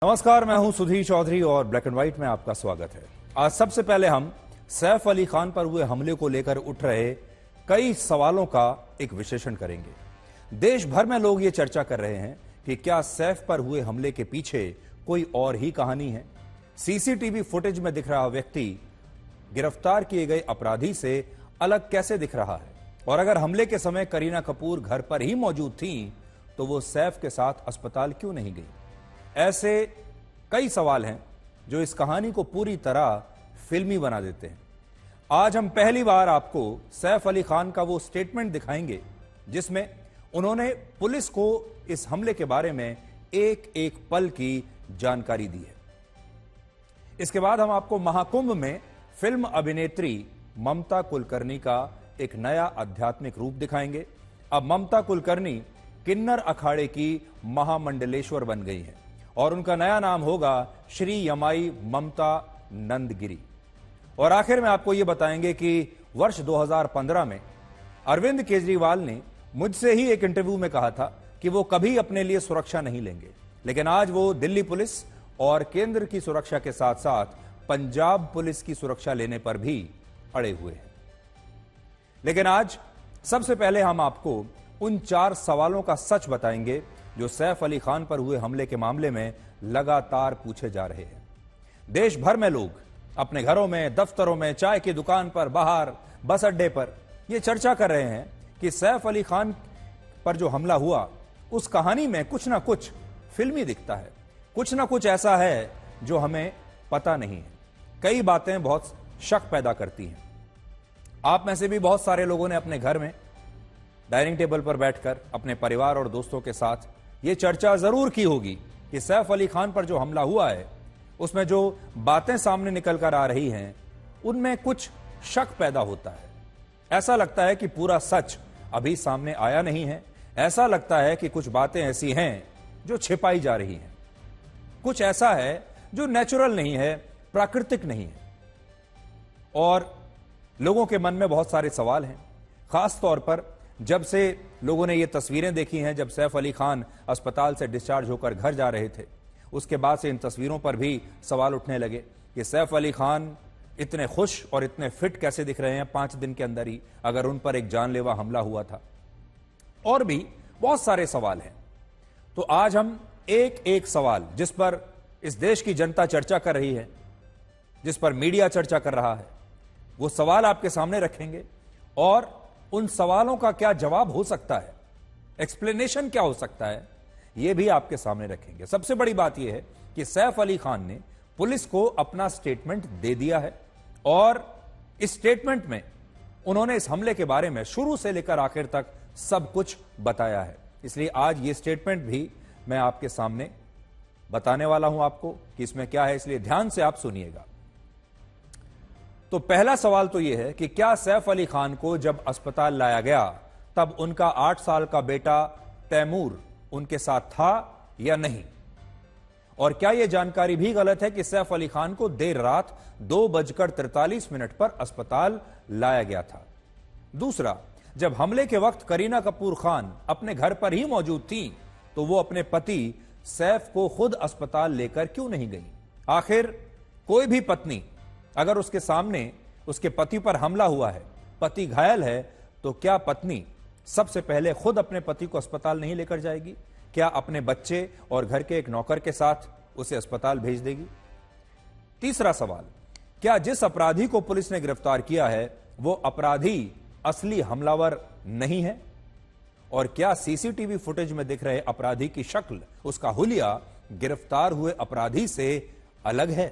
नमस्कार, मैं हूं सुधीर चौधरी और ब्लैक एंड व्हाइट में आपका स्वागत है। आज सबसे पहले हम सैफ अली खान पर हुए हमले को लेकर उठ रहे कई सवालों का एक विश्लेषण करेंगे। देश भर में लोग ये चर्चा कर रहे हैं कि क्या सैफ पर हुए हमले के पीछे कोई और ही कहानी है। सीसीटीवी फुटेज में दिख रहा व्यक्ति गिरफ्तार किए गए अपराधी से अलग कैसे दिख रहा है, और अगर हमले के समय करीना कपूर घर पर ही मौजूद थी तो वो सैफ के साथ अस्पताल क्यों नहीं गई। ऐसे कई सवाल हैं जो इस कहानी को पूरी तरह फिल्मी बना देते हैं। आज हम पहली बार आपको सैफ अली खान का वो स्टेटमेंट दिखाएंगे जिसमें उन्होंने पुलिस को इस हमले के बारे में एक एक पल की जानकारी दी है। इसके बाद हम आपको महाकुंभ में फिल्म अभिनेत्री ममता कुलकर्णी का एक नया आध्यात्मिक रूप दिखाएंगे। अब ममता कुलकर्णी किन्नर अखाड़े की महामंडलेश्वर बन गई हैं और उनका नया नाम होगा श्री यमाई ममता नंदगिरी। और आखिर में आपको यह बताएंगे कि वर्ष 2015 में अरविंद केजरीवाल ने मुझसे ही एक इंटरव्यू में कहा था कि वो कभी अपने लिए सुरक्षा नहीं लेंगे, लेकिन आज वो दिल्ली पुलिस और केंद्र की सुरक्षा के साथ साथ पंजाब पुलिस की सुरक्षा लेने पर भी अड़े हुए हैं। लेकिन आज सबसे पहले हम आपको उन 4 सवालों का सच बताएंगे जो सैफ अली खान पर हुए हमले के मामले में लगातार पूछे जा रहे हैं। देश भर में लोग अपने घरों में, दफ्तरों में, चाय की दुकान पर, बाहर, बस अड्डे पर यह चर्चा कर रहे हैं कि सैफ अली खान पर जो हमला हुआ उस कहानी में कुछ ना कुछ फिल्मी दिखता है, कुछ ना कुछ ऐसा है जो हमें पता नहीं है। कई बातें बहुत शक पैदा करती हैं। आप में से भी बहुत सारे लोगों ने अपने घर में डाइनिंग टेबल पर बैठकर अपने परिवार और दोस्तों के साथ यह चर्चा जरूर की होगी कि सैफ अली खान पर जो हमला हुआ है उसमें जो बातें सामने निकल कर आ रही हैं उनमें कुछ शक पैदा होता है। ऐसा लगता है कि पूरा सच अभी सामने आया नहीं है। ऐसा लगता है कि कुछ बातें ऐसी हैं जो छिपाई जा रही हैं। कुछ ऐसा है जो नेचुरल नहीं है, प्राकृतिक नहीं है। और लोगों के मन में बहुत सारे सवाल हैं, खास तौर पर जब से लोगों ने ये तस्वीरें देखी हैं जब सैफ अली खान अस्पताल से डिस्चार्ज होकर घर जा रहे थे। उसके बाद से इन तस्वीरों पर भी सवाल उठने लगे कि सैफ अली खान इतने खुश और इतने फिट कैसे दिख रहे हैं 5 दिन के अंदर ही, अगर उन पर एक जानलेवा हमला हुआ था। और भी बहुत सारे सवाल हैं। तो आज हम एक एक सवाल जिस पर इस देश की जनता चर्चा कर रही है, जिस पर मीडिया चर्चा कर रहा है, वो सवाल आपके सामने रखेंगे और उन सवालों का क्या जवाब हो सकता है, एक्सप्लेनेशन क्या हो सकता है, यह भी आपके सामने रखेंगे। सबसे बड़ी बात यह है कि सैफ अली खान ने पुलिस को अपना स्टेटमेंट दे दिया है और इस स्टेटमेंट में उन्होंने इस हमले के बारे में शुरू से लेकर आखिर तक सब कुछ बताया है। इसलिए आज यह स्टेटमेंट भी मैं आपके सामने बताने वाला हूं आपको कि इसमें क्या है, इसलिए ध्यान से आप सुनिएगा। तो पहला सवाल तो यह है कि क्या सैफ अली खान को जब अस्पताल लाया गया तब उनका 8 साल का बेटा तैमूर उनके साथ था या नहीं, और क्या यह जानकारी भी गलत है कि सैफ अली खान को देर रात 2:43 पर अस्पताल लाया गया था। दूसरा, जब हमले के वक्त करीना कपूर खान अपने घर पर ही मौजूद थी तो वो अपने पति सैफ को खुद अस्पताल लेकर क्यों नहीं गई। आखिर कोई भी पत्नी अगर उसके सामने उसके पति पर हमला हुआ है, पति घायल है, तो क्या पत्नी सबसे पहले खुद अपने पति को अस्पताल नहीं लेकर जाएगी? क्या अपने बच्चे और घर के एक नौकर के साथ उसे अस्पताल भेज देगी? तीसरा सवाल, क्या जिस अपराधी को पुलिस ने गिरफ्तार किया है वो अपराधी असली हमलावर नहीं है? और क्या सीसीटीवी फुटेज में दिख रहे अपराधी की शक्ल, उसका हुलिया गिरफ्तार हुए अपराधी से अलग है?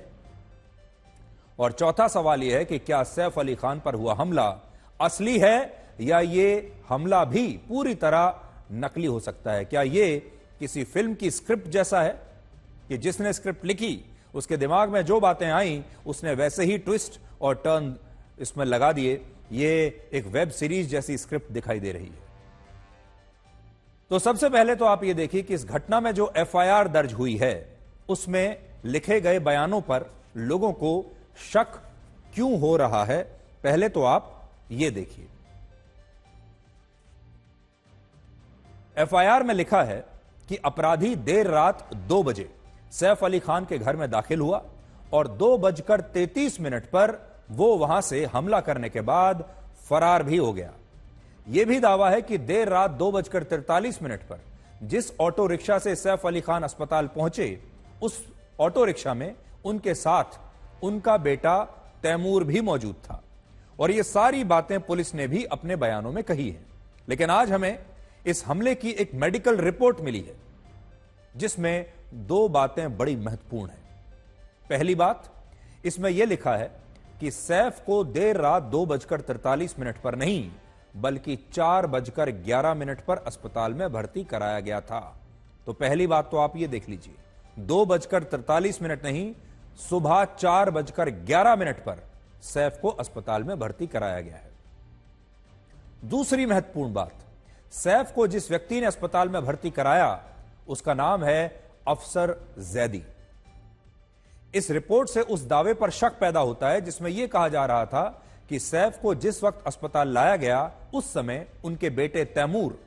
और चौथा सवाल यह है कि क्या सैफ अली खान पर हुआ हमला असली है या ये हमला भी पूरी तरह नकली हो सकता है? क्या ये किसी फिल्म की स्क्रिप्ट जैसा है कि जिसने स्क्रिप्ट लिखी उसके दिमाग में जो बातें आई उसने वैसे ही ट्विस्ट और टर्न इसमें लगा दिए? ये एक वेब सीरीज जैसी स्क्रिप्ट दिखाई दे रही है। तो सबसे पहले तो आप ये देखिए कि इस घटना में जो एफआईआर दर्ज हुई है उसमें लिखे गए बयानों पर लोगों को शक क्यों हो रहा है, पहले तो आप ये देखिए। एफआईआर में लिखा है कि अपराधी देर रात 2 बजे सैफ अली खान के घर में दाखिल हुआ और 2:33 पर वो वहां से हमला करने के बाद फरार भी हो गया। यह भी दावा है कि देर रात 2:43 पर जिस ऑटो रिक्शा से सैफ अली खान अस्पताल पहुंचे, उस ऑटो रिक्शा में उनके साथ उनका बेटा तैमूर भी मौजूद था। और ये सारी बातें पुलिस ने भी अपने बयानों में कही है। लेकिन आज हमें इस हमले की एक मेडिकल रिपोर्ट मिली है, जिसमें 2 बातें बड़ी महत्वपूर्ण हैं। पहली बात, इसमें यह लिखा है कि सैफ को देर रात 2:43 पर नहीं, बल्कि 4:11 पर अस्पताल में भर्ती कराया गया था। तो पहली बात तो आप ये देख लीजिए, 2:43 नहीं, सुबह 4:11 पर सैफ को अस्पताल में भर्ती कराया गया है। दूसरी महत्वपूर्ण बात, सैफ को जिस व्यक्ति ने अस्पताल में भर्ती कराया, उसका नाम है अफसर जैदी। इस रिपोर्ट से उस दावे पर शक पैदा होता है जिसमें यह कहा जा रहा था कि सैफ को जिस वक्त अस्पताल लाया गया, उस समय उनके बेटे तैमूर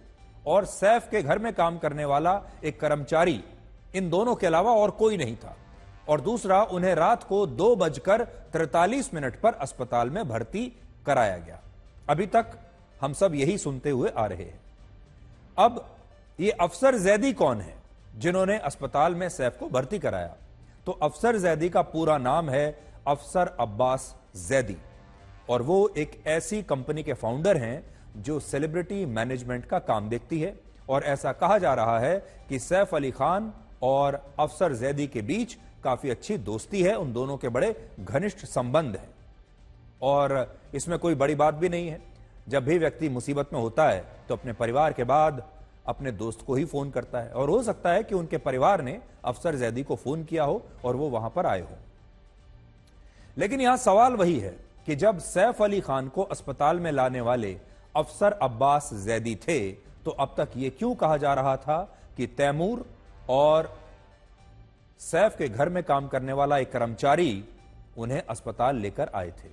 और सैफ के घर में काम करने वाला एक कर्मचारी, इन दोनों के अलावा और कोई नहीं था। और दूसरा, उन्हें रात को 2:43 पर अस्पताल में भर्ती कराया गया। अभी तक हम सब यही सुनते हुए आ रहे हैं। अब ये अफसर जैदी कौन है जिन्होंने अस्पताल में सैफ को भर्ती कराया? तो अफसर जैदी का पूरा नाम है अफसर अब्बास जैदी, और वो एक ऐसी कंपनी के फाउंडर हैं जो सेलिब्रिटी मैनेजमेंट का काम देखती है। और ऐसा कहा जा रहा है कि सैफ अली खान और अफसर जैदी के बीच काफी अच्छी दोस्ती है, उन दोनों के बड़े घनिष्ठ संबंध हैं। और इसमें कोई बड़ी बात भी नहीं है। जब भी व्यक्ति मुसीबत में होता है तो अपने परिवार के बाद अपने दोस्त को ही फोन करता है, और हो सकता है कि उनके परिवार ने अफसर जैदी को फोन किया हो और वो वहां पर आए हो। लेकिन यहां सवाल वही है कि जब सैफ अली खान को अस्पताल में लाने वाले अफसर अब्बास जैदी थे, तो अब तक यह क्यों कहा जा रहा था कि तैमूर और सैफ के घर में काम करने वाला एक कर्मचारी उन्हें अस्पताल लेकर आए थे?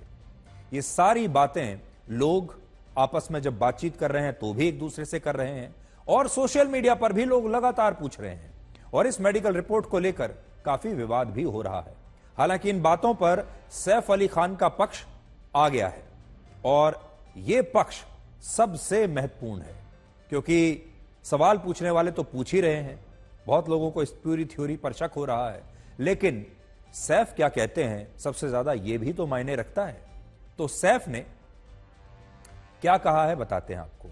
ये सारी बातें लोग आपस में जब बातचीत कर रहे हैं तो भी एक दूसरे से कर रहे हैं, और सोशल मीडिया पर भी लोग लगातार पूछ रहे हैं, और इस मेडिकल रिपोर्ट को लेकर काफी विवाद भी हो रहा है। हालांकि इन बातों पर सैफ अली खान का पक्ष आ गया है, और यह पक्ष सबसे महत्वपूर्ण है, क्योंकि सवाल पूछने वाले तो पूछ ही रहे हैं। बहुत लोगों को इस पूरी थ्योरी पर शक हो रहा है, लेकिन सैफ क्या कहते हैं, सबसे ज्यादा यह भी तो मायने रखता है। तो सैफ ने क्या कहा है बताते हैं आपको।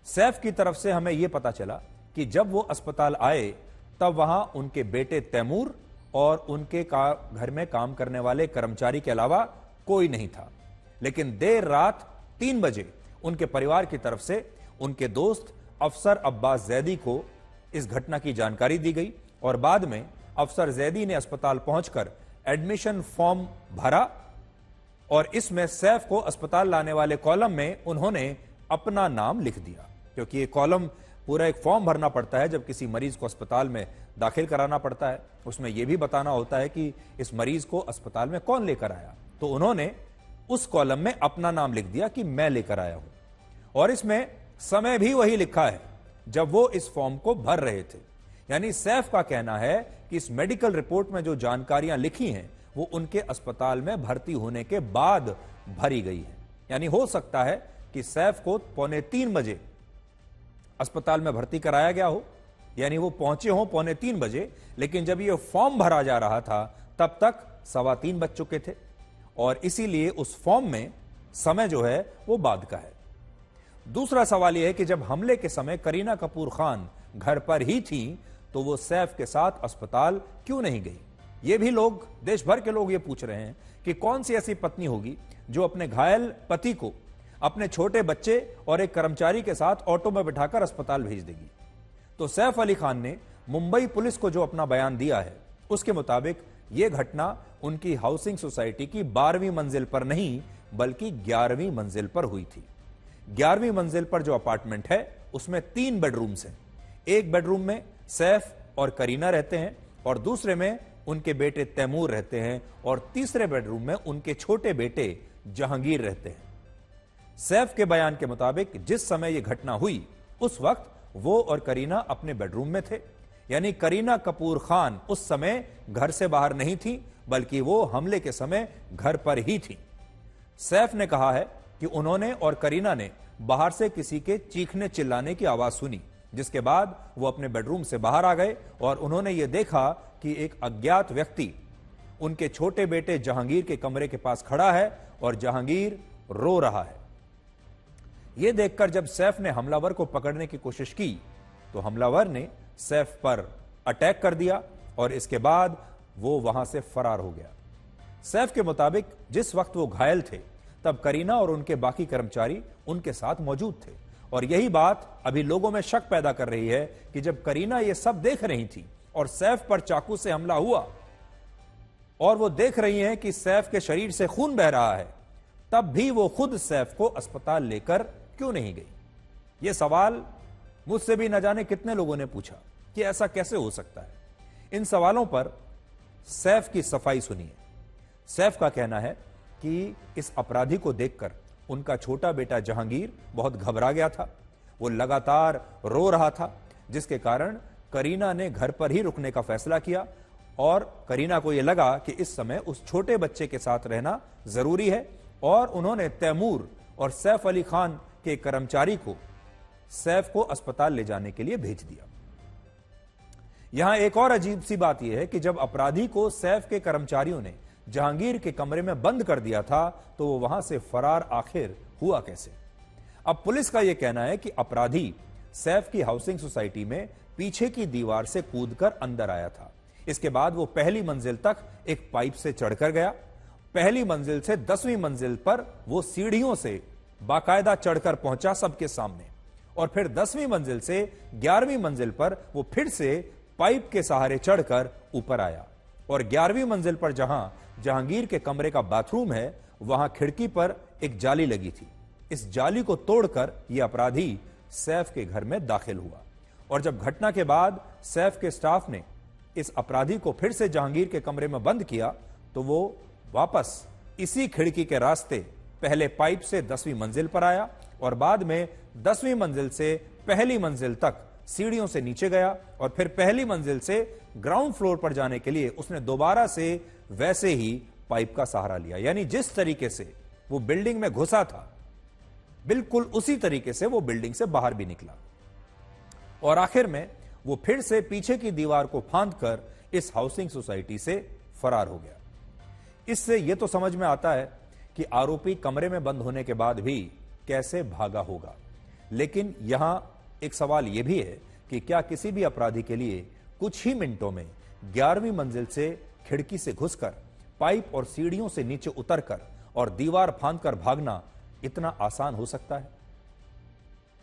सैफ की तरफ से हमें यह पता चला कि जब वो अस्पताल आए तब वहां उनके बेटे तैमूर और उनके घर में काम करने वाले कर्मचारी के अलावा कोई नहीं था। लेकिन देर रात 3 बजे उनके परिवार की तरफ से उनके दोस्त अफसर अब्बास जैदी को इस घटना की जानकारी दी गई, और बाद में अफसर जैदी ने अस्पताल पहुंचकर एडमिशन फॉर्म भरा, और इसमें सैफ को अस्पताल लाने वाले कॉलम में उन्होंने अपना नाम लिख दिया, क्योंकि ये कॉलम पूरा एक फॉर्म भरना पड़ता है जब किसी मरीज को अस्पताल में दाखिल कराना पड़ता है। उसमें यह भी बताना होता है कि इस मरीज को अस्पताल में कौन लेकर आया। तो उन्होंने उस कॉलम में अपना नाम लिख दिया कि मैं लेकर आया हूं, और इसमें समय भी वही लिखा है जब वो इस फॉर्म को भर रहे थे। यानी सैफ का कहना है कि इस मेडिकल रिपोर्ट में जो जानकारियां लिखी हैं वो उनके अस्पताल में भर्ती होने के बाद भरी गई है। यानी हो सकता है कि सैफ को 2:45 बजे अस्पताल में भर्ती कराया गया हो, यानी वो पहुंचे हो 2:45 बजे, लेकिन जब ये फॉर्म भरा जा रहा था तब तक 3:15 बज चुके थे, और इसीलिए उस फॉर्म में समय जो है वो बाद का है। दूसरा सवाल यह है कि जब हमले के समय करीना कपूर खान घर पर ही थी, तो वो सैफ के साथ अस्पताल क्यों नहीं गई? ये भी लोग, देश भर के लोग ये पूछ रहे हैं कि कौन सी ऐसी पत्नी होगी जो अपने घायल पति को अपने छोटे बच्चे और एक कर्मचारी के साथ ऑटो में बिठाकर अस्पताल भेज देगी। तो सैफ अली खान ने मुंबई पुलिस को जो अपना बयान दिया है उसके मुताबिक यह घटना उनकी हाउसिंग सोसाइटी की 12वीं मंजिल पर नहीं बल्कि 11वीं मंजिल पर हुई थी। 11वीं मंजिल पर जो अपार्टमेंट है उसमें 3 बेडरूम्स हैं। एक बेडरूम में सैफ और करीना रहते हैं, और दूसरे में उनके बेटे तैमूर रहते हैं, और तीसरे बेडरूम में उनके छोटे बेटे जहांगीर रहते हैं। सैफ के बयान के मुताबिक जिस समय यह घटना हुई उस वक्त वो और करीना अपने बेडरूम में थे। यानी करीना कपूर खान उस समय घर से बाहर नहीं थी, बल्कि वो हमले के समय घर पर ही थी। सैफ ने कहा है कि उन्होंने और करीना ने बाहर से किसी के चीखने चिल्लाने की आवाज सुनी, जिसके बाद वो अपने बेडरूम से बाहर आ गए और उन्होंने ये देखा कि एक अज्ञात व्यक्ति उनके छोटे बेटे जहांगीर के कमरे के पास खड़ा है और जहांगीर रो रहा है। यह देखकर जब सैफ ने हमलावर को पकड़ने की कोशिश की तो हमलावर ने सैफ पर अटैक कर दिया और इसके बाद वो वहां से फरार हो गया। सैफ के मुताबिक जिस वक्त वो घायल थे तब करीना और उनके बाकी कर्मचारी उनके साथ मौजूद थे और यही बात अभी लोगों में शक पैदा कर रही है कि जब करीना ये सब देख रही थी और सैफ पर चाकू से हमला हुआ और वो देख रही हैं कि सैफ के शरीर से खून बह रहा है, तब भी वो खुद सैफ को अस्पताल लेकर क्यों नहीं गई। ये सवाल मुझसे भी न जाने कितने लोगों ने पूछा कि ऐसा कैसे हो सकता है। इन सवालों पर सैफ की सफाई सुनिए। सैफ का कहना है कि इस अपराधी को देखकर उनका छोटा बेटा जहांगीर बहुत घबरा गया था। वो लगातार रो रहा था, जिसके कारण करीना ने घर पर ही रुकने का फैसला किया और करीना को यह लगा कि इस समय उस छोटे बच्चे के साथ रहना जरूरी है और उन्होंने तैमूर और सैफ अली खान के कर्मचारी को सैफ को अस्पताल ले जाने के लिए भेज दिया। यहां एक और अजीब सी बात यह है कि जब अपराधी को सैफ के कर्मचारियों ने जहांगीर के कमरे में बंद कर दिया था तो वो वहां से फरार आखिर हुआ कैसे। अब पुलिस का यह कहना है कि अपराधी सैफ की हाउसिंग सोसाइटी में पीछे की दीवार से कूदकर अंदर आया था। इसके बाद वो पहली मंजिल तक एक पाइप से चढ़कर गया। पहली मंजिल से 10वीं मंजिल पर वो सीढ़ियों से बाकायदा चढ़कर पहुंचा सबके सामने और फिर 10वीं मंजिल से 11वीं मंजिल पर वो फिर से पाइप के सहारे चढ़कर ऊपर आया और 11वीं मंजिल पर जहां जहांगीर के कमरे का बाथरूम है वहां खिड़की पर एक जाली लगी थी। इस जाली को तोड़कर यह अपराधी सैफ के घर में दाखिल हुआ और जब घटना के बाद सैफ के स्टाफ ने इस अपराधी को फिर से जहांगीर के कमरे में बंद किया तो वो वापस इसी खिड़की के रास्ते पहले पाइप से 10वीं मंजिल पर आया और बाद में 10वीं मंजिल से पहली मंजिल तक सीढ़ियों से नीचे गया और फिर पहली मंजिल से ग्राउंड फ्लोर पर जाने के लिए उसने दोबारा से वैसे ही पाइप का सहारा लिया। यानी जिस तरीके से वो बिल्डिंग में घुसा था बिल्कुल उसी तरीके से वो बिल्डिंग से बाहर भी निकला और आखिर में वो फिर से पीछे की दीवार को फांदकर इस हाउसिंग सोसाइटी से फरार हो गया। इससे यह तो समझ में आता है कि आरोपी कमरे में बंद होने के बाद भी कैसे भागा होगा, लेकिन यहां एक सवाल यह भी है कि क्या किसी भी अपराधी के लिए कुछ ही मिनटों में 11वीं मंजिल से खिड़की से घुसकर पाइप और सीढ़ियों से नीचे उतरकर और दीवार फांदकर भागना इतना आसान हो सकता है।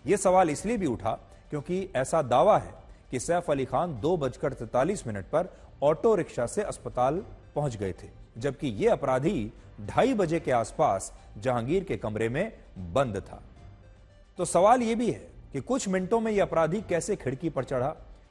यह सवाल इसलिए भी उठा क्योंकि ऐसा दावा है कि सैफ अली खान 2:43 पर ऑटो रिक्शा से अस्पताल पहुंच गए थे, जबकि यह अपराधी 2:30 बजे के आसपास जहांगीर के कमरे में बंद था। तो सवाल यह भी है कि कुछ मिनटों में यह अपराधी कैसे खिड़की पर चढ़ा,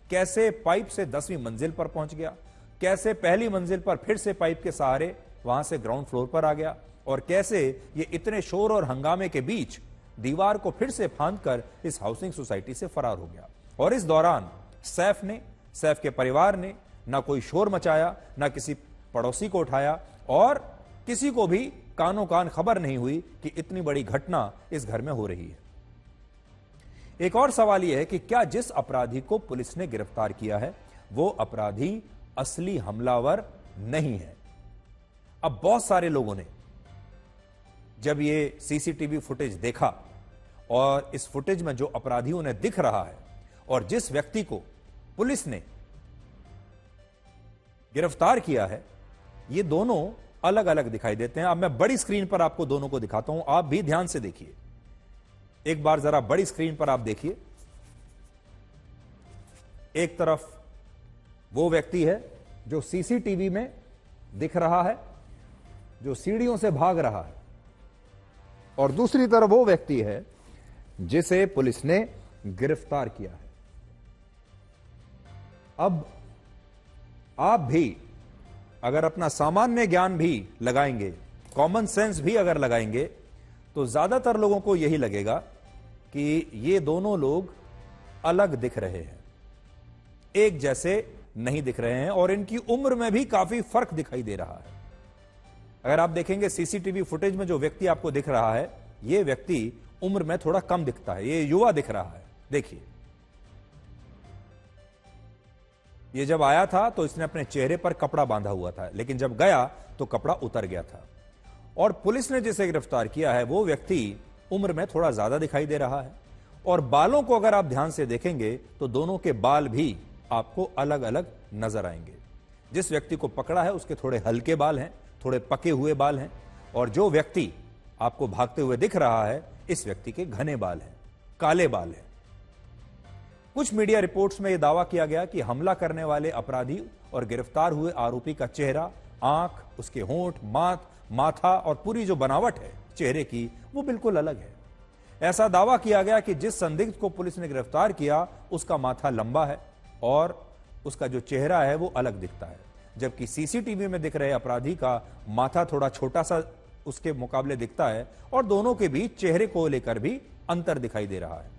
कैसे पाइप से 10वीं मंजिल पर पहुंच गया, कैसे पहली मंजिल पर फिर से पाइप के सहारे वहां से ग्राउंड फ्लोर पर आ गया और कैसे ये इतने शोर और हंगामे के बीच दीवार को फिर से फांदकर इस हाउसिंग सोसाइटी से फरार हो गया। और इस दौरान सैफ के परिवार ने ना कोई शोर मचाया, ना किसी पड़ोसी को उठाया और किसी को भी कानों कान खबर नहीं हुई कि इतनी बड़ी घटना इस घर में हो रही है। एक और सवाल यह है कि क्या जिस अपराधी को पुलिस ने गिरफ्तार किया है वो अपराधी असली हमलावर नहीं है। अब बहुत सारे लोगों ने जब ये सीसीटीवी फुटेज देखा और इस फुटेज में जो अपराधी उन्हें दिख रहा है और जिस व्यक्ति को पुलिस ने गिरफ्तार किया है, ये दोनों अलग अलग दिखाई देते हैं। अब मैं बड़ी स्क्रीन पर आपको दोनों को दिखाता हूं, आप भी ध्यान से देखिए। एक बार जरा बड़ी स्क्रीन पर आप देखिए। एक तरफ वो व्यक्ति है जो सीसीटीवी में दिख रहा है, जो सीढ़ियों से भाग रहा है, और दूसरी तरफ वो व्यक्ति है जिसे पुलिस ने गिरफ्तार किया है। अब आप भी अगर अपना सामान्य ज्ञान भी लगाएंगे, कॉमन सेंस भी अगर लगाएंगे, तो ज्यादातर लोगों को यही लगेगा कि ये दोनों लोग अलग दिख रहे हैं। एक जैसे नहीं दिख रहे हैं और इनकी उम्र में भी काफी फर्क दिखाई दे रहा है। अगर आप देखेंगे सीसीटीवी फुटेज में जो व्यक्ति आपको दिख रहा है, यह व्यक्ति उम्र में थोड़ा कम दिखता है, ये युवा दिख रहा है। देखिए, ये जब आया था तो इसने अपने चेहरे पर कपड़ा बांधा हुआ था, लेकिन जब गया तो कपड़ा उतर गया था। और पुलिस ने जिसे गिरफ्तार किया है वो व्यक्ति उम्र में थोड़ा ज्यादा दिखाई दे रहा है। और बालों को अगर आप ध्यान से देखेंगे तो दोनों के बाल भी आपको अलग अलग नजर आएंगे। जिस व्यक्ति को पकड़ा है उसके थोड़े हल्के बाल हैं, थोड़े पके हुए बाल हैं, और जो व्यक्ति आपको भागते हुए दिख रहा है इस व्यक्ति के घने बाल हैं, काले बाल हैं। कुछ मीडिया रिपोर्ट्स में यह दावा किया गया कि हमला करने वाले अपराधी और गिरफ्तार हुए आरोपी का चेहरा, आंख, उसके होंठ, माथा और पूरी जो बनावट है चेहरे की वो बिल्कुल अलग है। ऐसा दावा किया गया कि जिस संदिग्ध को पुलिस ने गिरफ्तार किया उसका माथा लंबा है और उसका जो चेहरा है वो अलग दिखता है, जबकि सीसीटीवी में दिख रहे अपराधी का माथा थोड़ा छोटा सा उसके मुकाबले दिखता है और दोनों के बीच चेहरे को लेकर भी अंतर दिखाई दे रहा है।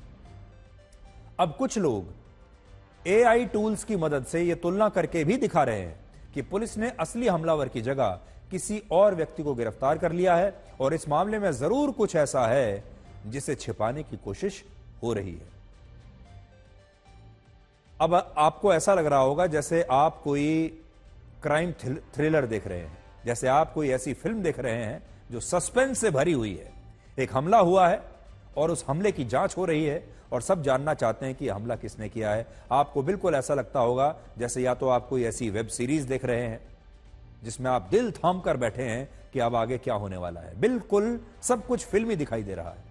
अब कुछ लोग एआई टूल्स की मदद से यह तुलना करके भी दिखा रहे हैं कि पुलिस ने असली हमलावर की जगह किसी और व्यक्ति को गिरफ्तार कर लिया है और इस मामले में जरूर कुछ ऐसा है जिसे छिपाने की कोशिश हो रही है। अब आपको ऐसा लग रहा होगा जैसे आप कोई क्राइम थ्रिलर देख रहे हैं, जैसे आप कोई ऐसी फिल्म देख रहे हैं जो सस्पेंस से भरी हुई है। एक हमला हुआ है और उस हमले की जांच हो रही है और सब जानना चाहते हैं कि हमला किसने किया है। आपको बिल्कुल ऐसा लगता होगा जैसे या तो आप कोई ऐसी वेब सीरीज देख रहे हैं जिसमें आप दिल थाम कर बैठे हैं कि अब आगे क्या होने वाला है। बिल्कुल सब कुछ फिल्मी दिखाई दे रहा है।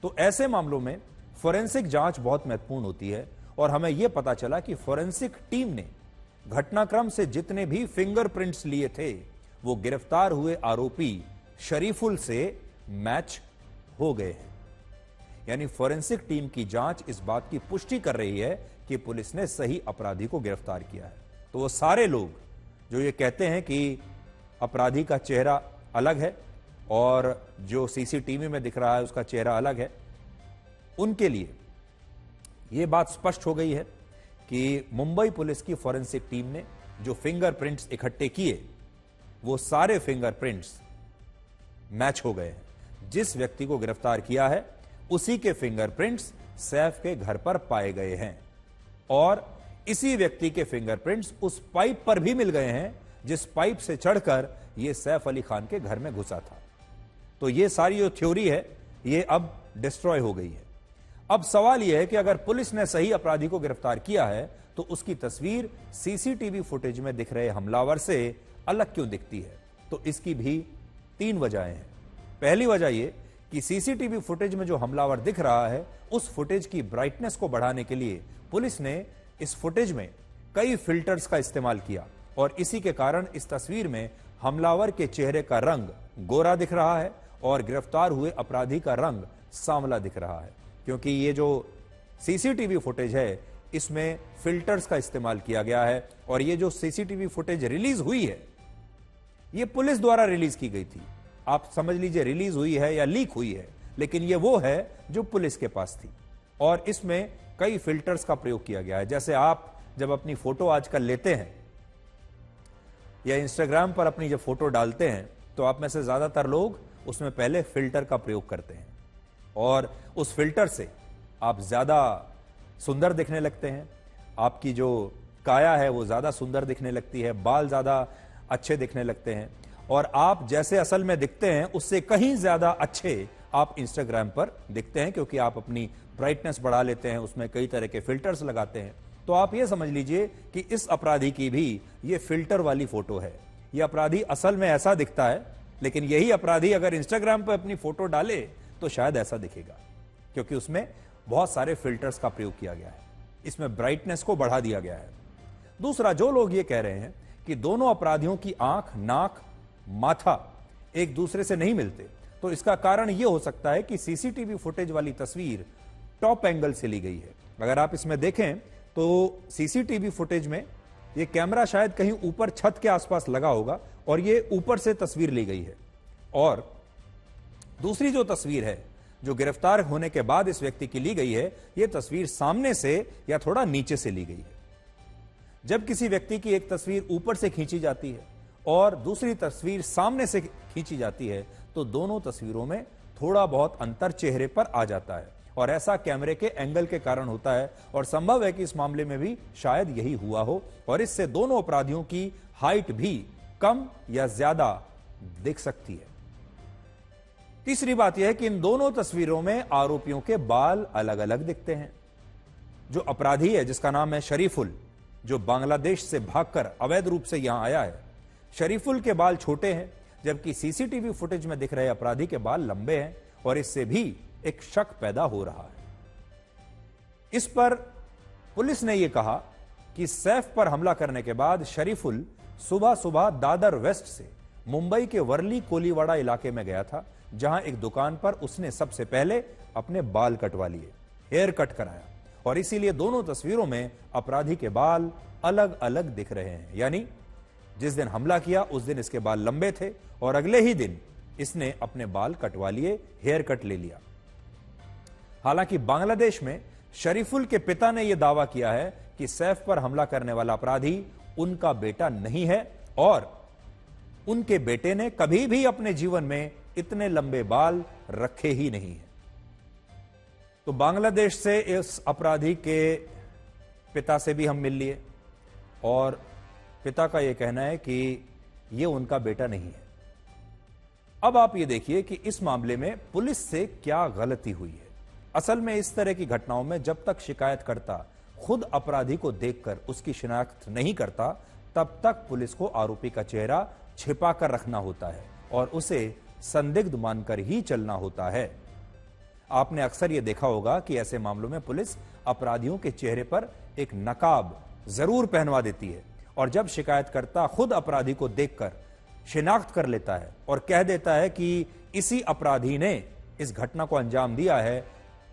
तो ऐसे मामलों में फोरेंसिक जांच बहुत महत्वपूर्ण होती है और हमें यह पता चला कि फोरेंसिक टीम ने घटनाक्रम से जितने भी फिंगरप्रिंट्स लिए थे वो गिरफ्तार हुए आरोपी शरीफुल से मैच हो गए हैं। यानी फोरेंसिक टीम की जांच इस बात की पुष्टि कर रही है कि पुलिस ने सही अपराधी को गिरफ्तार किया है। तो वो सारे लोग जो ये कहते हैं कि अपराधी का चेहरा अलग है और जो सीसीटीवी में दिख रहा है उसका चेहरा अलग है, उनके लिए यह बात स्पष्ट हो गई है कि मुंबई पुलिस की फोरेंसिक टीम ने जो फिंगरप्रिंट्स इकट्ठे किए वो सारे फिंगरप्रिंट्स मैच हो गए हैं। जिस व्यक्ति को गिरफ्तार किया है उसी के फिंगरप्रिंट्स सैफ के घर पर पाए गए हैं और इसी व्यक्ति के फिंगरप्रिंट्स उस पाइप पर भी मिल गए हैं जिस पाइप से चढ़कर यह सैफ अली खान के घर में घुसा था। तो यह सारी जो थ्योरी है यह अब डिस्ट्रॉय हो गई है। अब सवाल यह है कि अगर पुलिस ने सही अपराधी को गिरफ्तार किया है तो उसकी तस्वीर सीसीटीवी फुटेज में दिख रहे हमलावर से अलग क्यों दिखती है? तो इसकी भी 3 वजहें हैं। पहली वजह यह कि सीसीटीवी फुटेज में जो हमलावर दिख रहा है उस फुटेज की ब्राइटनेस को बढ़ाने के लिए पुलिस ने इस फुटेज में कई फिल्टर्स का इस्तेमाल किया और इसी के कारण इस तस्वीर में हमलावर के चेहरे का रंग गोरा दिख रहा है और गिरफ्तार हुए अपराधी का रंग सांवला दिख रहा है, क्योंकि ये जो सीसीटीवी फुटेज है इसमें फिल्टर्स का इस्तेमाल किया गया है। और ये जो सीसीटीवी फुटेज रिलीज हुई है ये पुलिस द्वारा रिलीज की गई थी। आप समझ लीजिए रिलीज हुई है या लीक हुई है, लेकिन ये वो है जो पुलिस के पास थी और इसमें कई फिल्टर्स का प्रयोग किया गया है। जैसे आप जब अपनी फोटो आजकल लेते हैं या इंस्टाग्राम पर अपनी जब फोटो डालते हैं तो आप में से ज्यादातर लोग उसमें पहले फिल्टर का प्रयोग करते हैं और उस फिल्टर से आप ज्यादा सुंदर दिखने लगते हैं। आपकी जो काया है वो ज्यादा सुंदर दिखने लगती है, बाल ज्यादा अच्छे दिखने लगते हैं और आप जैसे असल में दिखते हैं उससे कहीं ज्यादा अच्छे आप इंस्टाग्राम पर दिखते हैं, क्योंकि आप अपनी ब्राइटनेस बढ़ा लेते हैं, उसमें कई तरह के फिल्टर्स लगाते हैं। तो आप ये समझ लीजिए कि इस अपराधी की भी ये फिल्टर वाली फोटो है। ये अपराधी असल में ऐसा दिखता है, लेकिन यही अपराधी अगर इंस्टाग्राम पर अपनी फोटो डाले तो शायद ऐसा दिखेगा, क्योंकि उसमें बहुत सारे फिल्टर्स का प्रयोग किया गया है, इसमें ब्राइटनेस को बढ़ा दिया गया है। दूसरा, जो लोग ये कह रहे हैं कि दोनों अपराधियों की आंख, नाक, माथा एक दूसरे से नहीं मिलते, तो इसका कारण यह हो सकता है कि सीसीटीवी फुटेज वाली तस्वीर टॉप एंगल से ली गई है। अगर आप इसमें देखें तो सीसीटीवी फुटेज में यह कैमरा शायद कहीं ऊपर छत के आसपास लगा होगा और यह ऊपर से तस्वीर ली गई है। और दूसरी जो तस्वीर है जो गिरफ्तार होने के बाद इस व्यक्ति की ली गई है, यह तस्वीर सामने से या थोड़ा नीचे से ली गई है। जब किसी व्यक्ति की एक तस्वीर ऊपर से खींची जाती है और दूसरी तस्वीर सामने से खींची जाती है तो दोनों तस्वीरों में थोड़ा बहुत अंतर चेहरे पर आ जाता है और ऐसा कैमरे के एंगल के कारण होता है और संभव है कि इस मामले में भी शायद यही हुआ हो और इससे दोनों अपराधियों की हाइट भी कम या ज्यादा दिख सकती है। तीसरी बात यह है कि इन दोनों तस्वीरों में आरोपियों के बाल अलग अलग दिखते हैं। जो अपराधी है जिसका नाम है शरीफुल, जो बांग्लादेश से भागकर अवैध रूप से यहां आया है, शरीफुल के बाल छोटे हैं जबकि सीसीटीवी फुटेज में दिख रहे अपराधी के बाल लंबे हैं और इससे भी एक शक पैदा हो रहा है। इस पर पुलिस ने यह कहा कि सैफ पर हमला करने के बाद शरीफुल सुबह सुबह दादर वेस्ट से मुंबई के वर्ली कोलीवाड़ा इलाके में गया था, जहां एक दुकान पर उसने सबसे पहले अपने बाल कटवा लिए, हेयर कट कराया और इसीलिए दोनों तस्वीरों में अपराधी के बाल अलग अलग दिख रहे हैं। यानी जिस दिन हमला किया उस दिन इसके बाल लंबे थे और अगले ही दिन इसने अपने बाल कटवा लिए, हेयर कट ले लिया। हालांकि बांग्लादेश में शरीफुल के पिता ने यह दावा किया है कि सैफ पर हमला करने वाला अपराधी उनका बेटा नहीं है और उनके बेटे ने कभी भी अपने जीवन में इतने लंबे बाल रखे ही नहीं है। तो बांग्लादेश से इस अपराधी के पिता से भी हम मिल लिए और पिता का यह कहना है कि यह उनका बेटा नहीं है। अब आप यह देखिए कि इस मामले में पुलिस से क्या गलती हुई है। असल में इस तरह की घटनाओं में जब तक शिकायतकर्ता खुद अपराधी को देखकर उसकी शिनाख्त नहीं करता तब तक पुलिस को आरोपी का चेहरा छिपा कर रखना होता है और उसे संदिग्ध मानकर ही चलना होता है। आपने अक्सर यह देखा होगा कि ऐसे मामलों में पुलिस अपराधियों के चेहरे पर एक नकाब जरूर पहनवा देती है और जब शिकायतकर्ता खुद अपराधी को देखकर शिनाख्त कर लेता है और कह देता है कि इसी अपराधी ने इस घटना को अंजाम दिया है,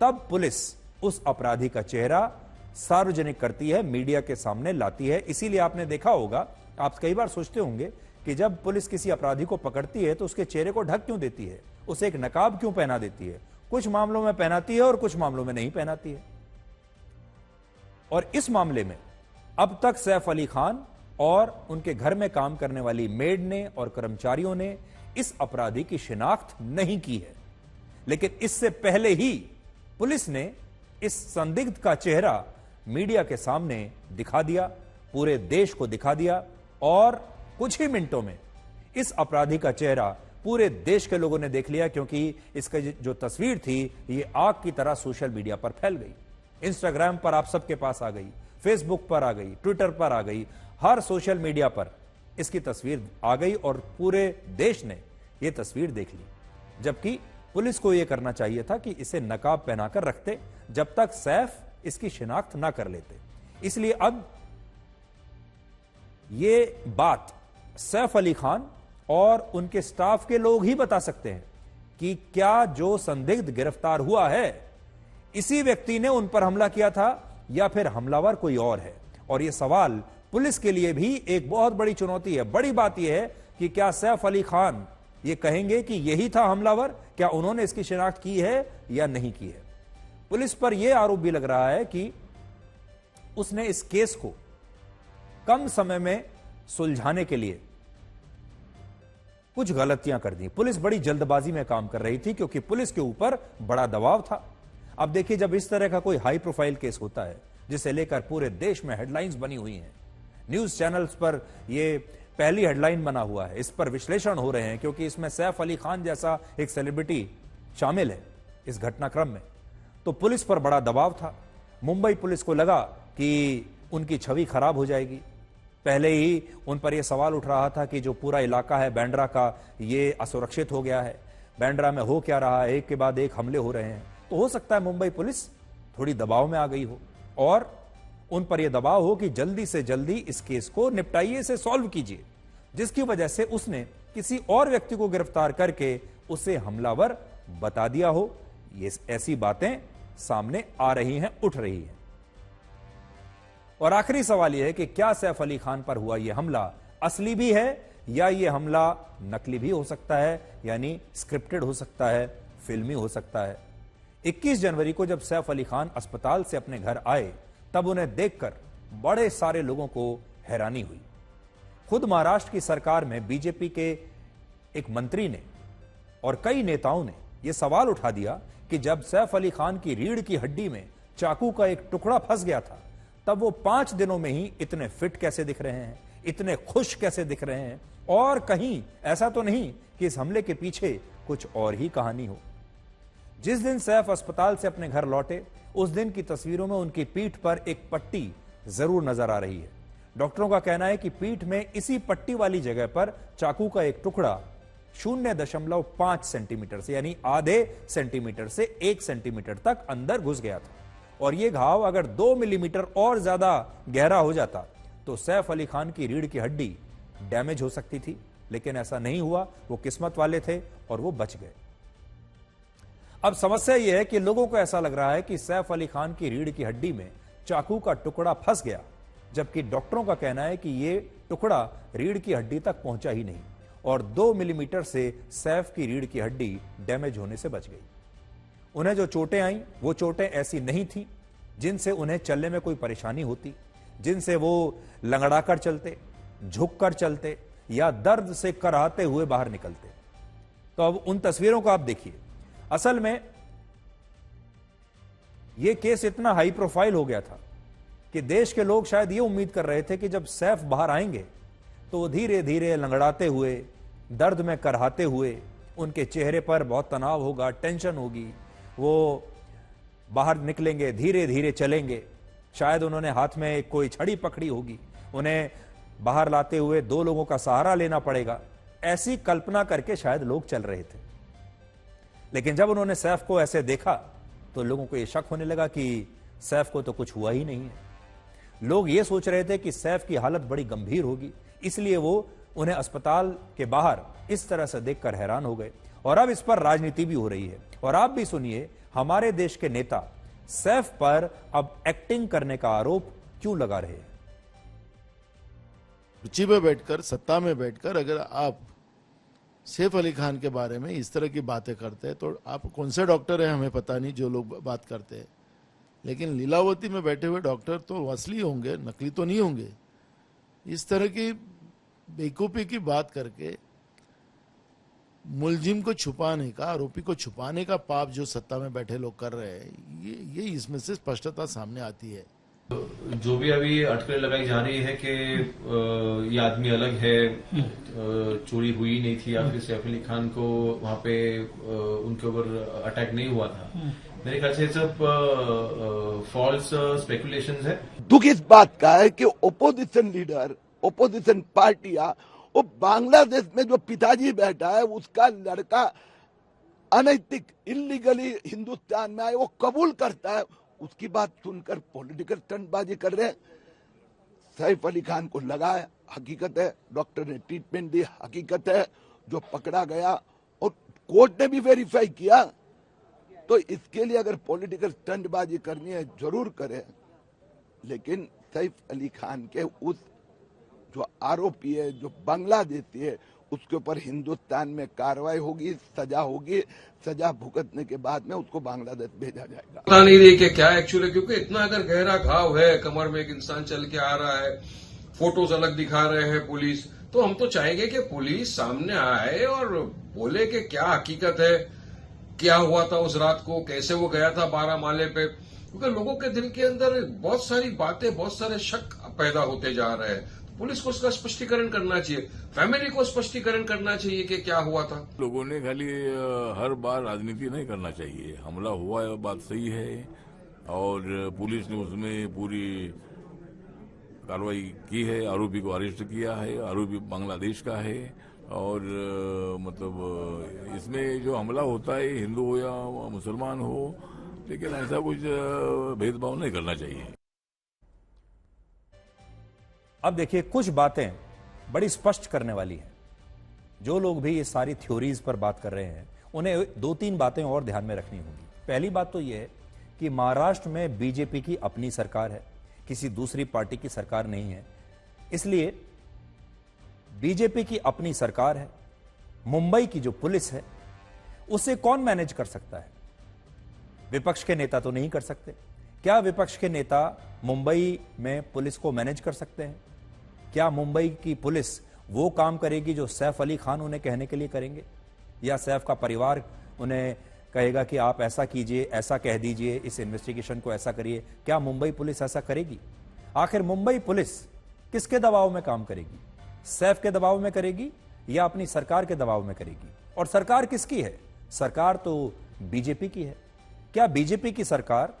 तब पुलिस उस अपराधी का चेहरा सार्वजनिक करती है, मीडिया के सामने लाती है। इसीलिए आपने देखा होगा, आप कई बार सोचते होंगे कि जब पुलिस किसी अपराधी को पकड़ती है तो उसके चेहरे को ढक क्यों देती है, उसे एक नकाब क्यों पहना देती है। कुछ मामलों में पहनाती है और कुछ मामलों में नहीं पहनाती है। और इस मामले में अब तक सैफ अली खान और उनके घर में काम करने वाली मेड ने और कर्मचारियों ने इस अपराधी की शिनाख्त नहीं की है, लेकिन इससे पहले ही पुलिस ने इस संदिग्ध का चेहरा मीडिया के सामने दिखा दिया, पूरे देश को दिखा दिया और कुछ ही मिनटों में इस अपराधी का चेहरा पूरे देश के लोगों ने देख लिया, क्योंकि इसका जो तस्वीर थी ये आग की तरह सोशल मीडिया पर फैल गई। इंस्टाग्राम पर आप सबके पास आ गई, फेसबुक पर आ गई, ट्विटर पर आ गई, हर सोशल मीडिया पर इसकी तस्वीर आ गई और पूरे देश ने यह तस्वीर देख ली। जबकि पुलिस को यह करना चाहिए था कि इसे नकाब पहनाकर रखते जब तक सैफ इसकी शिनाख्त ना कर लेते। इसलिए अब यह बात सैफ अली खान और उनके स्टाफ के लोग ही बता सकते हैं कि क्या जो संदिग्ध गिरफ्तार हुआ है इसी व्यक्ति ने उन पर हमला किया था या फिर हमलावर कोई और है। और यह सवाल पुलिस के लिए भी एक बहुत बड़ी चुनौती है। बड़ी बात यह है कि क्या सैफ अली खान ये कहेंगे कि यही था हमलावर, क्या उन्होंने इसकी शिनाख्त की है या नहीं की है। पुलिस पर यह आरोप भी लग रहा है कि उसने इस केस को कम समय में सुलझाने के लिए कुछ गलतियां कर दी। पुलिस बड़ी जल्दबाजी में काम कर रही थी क्योंकि पुलिस के ऊपर बड़ा दबाव था। अब देखिए, जब इस तरह का कोई हाई प्रोफाइल केस होता है जिसे लेकर पूरे देश में हेडलाइंस बनी हुई हैं, न्यूज चैनल्स पर यह पहली हेडलाइन बना हुआ है, इस पर विश्लेषण हो रहे हैं क्योंकि इसमें सैफ अली खान जैसा एक सेलिब्रिटी शामिल है इस घटनाक्रम में, तो पुलिस पर बड़ा दबाव था। मुंबई पुलिस को लगा कि उनकी छवि खराब हो जाएगी। पहले ही उन पर यह सवाल उठ रहा था कि जो पूरा इलाका है बांद्रा का, ये असुरक्षित हो गया है, बांद्रा में हो क्या रहा है, एक के बाद एक हमले हो रहे हैं। तो हो सकता है मुंबई पुलिस थोड़ी दबाव में आ गई हो और उन पर यह दबाव हो कि जल्दी से जल्दी इस केस को निपटाइए, इसे सॉल्व कीजिए, जिसकी वजह से उसने किसी और व्यक्ति को गिरफ्तार करके उसे हमलावर बता दिया हो। ये ऐसी बातें सामने आ रही हैं, उठ रही हैं। और आखिरी सवाल यह है कि क्या सैफ अली खान पर हुआ यह हमला असली भी है या यह हमला नकली भी हो सकता है, यानी स्क्रिप्टेड हो सकता है, फिल्मी हो सकता है। 21 जनवरी को जब सैफ अली खान अस्पताल से अपने घर आए तब उन्हें देखकर बड़े सारे लोगों को हैरानी हुई। खुद महाराष्ट्र की सरकार में बीजेपी के एक मंत्री ने और कई नेताओं ने यह सवाल उठा दिया कि जब सैफ अली खान की रीढ़ की हड्डी में चाकू का एक टुकड़ा फंस गया था, तब वो 5 दिनों में ही इतने फिट कैसे दिख रहे हैं, इतने खुश कैसे दिख रहे हैं, और कहीं ऐसा तो नहीं कि इस हमले के पीछे कुछ और ही कहानी हो। जिस दिन सैफ अस्पताल से अपने घर लौटे, उस दिन की तस्वीरों में उनकी पीठ पर एक पट्टी जरूर नजर आ रही है। डॉक्टरों का कहना है कि पीठ में इसी पट्टी वाली जगह पर चाकू का एक टुकड़ा 0.5 सेंटीमीटर से, यानी आधे सेंटीमीटर से 1 सेंटीमीटर तक अंदर घुस गया था। और यह घाव अगर 2 मिलीमीटर और ज्यादा गहरा हो जाता तो सैफ अली खान की रीढ़ की हड्डी डैमेज हो सकती थी, लेकिन ऐसा नहीं हुआ। वो किस्मत वाले थे और वो बच गए। अब समस्या यह है कि लोगों को ऐसा लग रहा है कि सैफ अली खान की रीढ़ की हड्डी में चाकू का टुकड़ा फंस गया, जबकि डॉक्टरों का कहना है कि यह टुकड़ा रीढ़ की हड्डी तक पहुंचा ही नहीं और 2 मिलीमीटर से सैफ की रीढ़ की हड्डी डैमेज होने से बच गई। उन्हें जो चोटें आईं, वो चोटें ऐसी नहीं थीं जिनसे उन्हें चलने में कोई परेशानी होती, जिनसे वो लंगड़ाकर चलते, झुककर चलते या दर्द से कराहते हुए बाहर निकलते। तो अब उन तस्वीरों को आप देखिए। असल में यह केस इतना हाई प्रोफाइल हो गया था कि देश के लोग शायद ये उम्मीद कर रहे थे कि जब सैफ बाहर आएंगे तो वो धीरे धीरे लंगड़ाते हुए, दर्द में कराहते हुए, उनके चेहरे पर बहुत तनाव होगा, टेंशन होगी, वो बाहर निकलेंगे, धीरे धीरे चलेंगे, शायद उन्होंने हाथ में कोई छड़ी पकड़ी होगी, उन्हें बाहर लाते हुए 2 लोगों का सहारा लेना पड़ेगा, ऐसी कल्पना करके शायद लोग चल रहे थे। लेकिन जब उन्होंने सैफ को ऐसे देखा तो लोगों को यह शक होने लगा कि सैफ को तो कुछ हुआ ही नहीं है। लोग ये सोच रहे थे कि सैफ की हालत बड़ी गंभीर होगी, इसलिए वो उन्हें अस्पताल के बाहर इस तरह से देखकर हैरान हो गए। और अब इस पर राजनीति भी हो रही है। और आप भी सुनिए, हमारे देश के नेता सैफ पर अब एक्टिंग करने का आरोप क्यों लगा रहे हैं। कुर्सी में बैठकर, सत्ता में बैठकर अगर आप सैफ अली खान के बारे में इस तरह की बातें करते हैं तो आप कौन से डॉक्टर हैं हमें पता नहीं जो लोग बात करते हैं, लेकिन लीलावती में बैठे हुए डॉक्टर तो असली होंगे, नकली तो नहीं होंगे। इस तरह की बेवकूफी की बात करके मुलजिम को छुपाने का, आरोपी को छुपाने का पाप जो सत्ता में बैठे लोग कर रहे हैं, ये इसमें से स्पष्टता सामने आती है। जो भी अभी अटकलें लगाई जा रही है कि ये आदमी अलग है, चोरी हुई नहीं थी या फिर सैफ अली खान को वहां पे उनके ऊपर अटैक नहीं हुआ था, मेरे ख्याल से सब फॉल्स स्पेकुलेशंस है। दुख इस बात का है कि ओपोजिशन लीडर, ओपोजिशन पार्टियां, वो बांग्लादेश में जो पिताजी बैठा है उसका लड़का अनैतिक, इलीगली हिंदुस्तान में आए, वो कबूल करता है, उसकी बात सुनकर पॉलिटिकल स्टंटबाजी कर रहे हैं। सैफ अली खान को लगा है, हकीकत है, डॉक्टर ने ट्रीटमेंट दी, हकीकत है, जो पकड़ा गया और कोर्ट ने भी वेरीफाई किया। तो इसके लिए अगर पॉलिटिकल स्टंटबाजी करनी है जरूर करें, लेकिन सैफ अली खान के उस जो आरोपी है, जो बांग्लादेशी है, उसके ऊपर हिंदुस्तान में कार्रवाई होगी, सजा होगी, सजा भुगतने के बाद में उसको बांग्लादेश भेजा जाएगा। पता नहीं रही कि क्या एक्चुअली, क्योंकि इतना अगर गहरा घाव है, कमर में एक इंसान चल के आ रहा है, फोटोज अलग दिखा रहे हैं पुलिस, तो हम तो चाहेंगे कि पुलिस सामने आए और बोले कि क्या हकीकत है, क्या हुआ था उस रात को, कैसे वो गया था 12 माले पे। क्योंकि लोगों के दिल के अंदर बहुत सारी बातें, बहुत सारे शक पैदा होते जा रहे हैं। पुलिस को उसका स्पष्टीकरण करना चाहिए, फैमिली को स्पष्टीकरण करना चाहिए कि क्या हुआ था। लोगों ने खाली हर बार राजनीति नहीं करना चाहिए। हमला हुआ है, बात सही है, और पुलिस ने उसमें पूरी कार्रवाई की है, आरोपी को अरेस्ट किया है, आरोपी बांग्लादेश का है, और मतलब इसमें जो हमला होता है, हिंदू हो या मुसलमान हो, लेकिन ऐसा कुछ भेदभाव नहीं करना चाहिए। अब देखिए, कुछ बातें बड़ी स्पष्ट करने वाली हैं। जो लोग भी ये सारी थ्योरीज पर बात कर रहे हैं, उन्हें 2-3 बातें और ध्यान में रखनी होगी। पहली बात तो यह है कि महाराष्ट्र में बीजेपी की अपनी सरकार है, किसी दूसरी पार्टी की सरकार नहीं है, इसलिए बीजेपी की अपनी सरकार है। मुंबई की जो पुलिस है, उसे कौन मैनेज कर सकता है? विपक्ष के नेता तो नहीं कर सकते, क्या विपक्ष के नेता मुंबई में पुलिस को मैनेज कर सकते हैं? क्या मुंबई की पुलिस वो काम करेगी जो सैफ अली खान उन्हें कहने के लिए करेंगे, या सैफ का परिवार उन्हें कहेगा कि आप ऐसा कीजिए, ऐसा कह दीजिए, इस इन्वेस्टिगेशन को ऐसा करिए? क्या मुंबई पुलिस ऐसा करेगी? आखिर मुंबई पुलिस किसके दबाव में काम करेगी? सैफ के दबाव में करेगी या अपनी सरकार के दबाव में करेगी? और सरकार किसकी है? सरकार तो बीजेपी की है। क्या बीजेपी की सरकार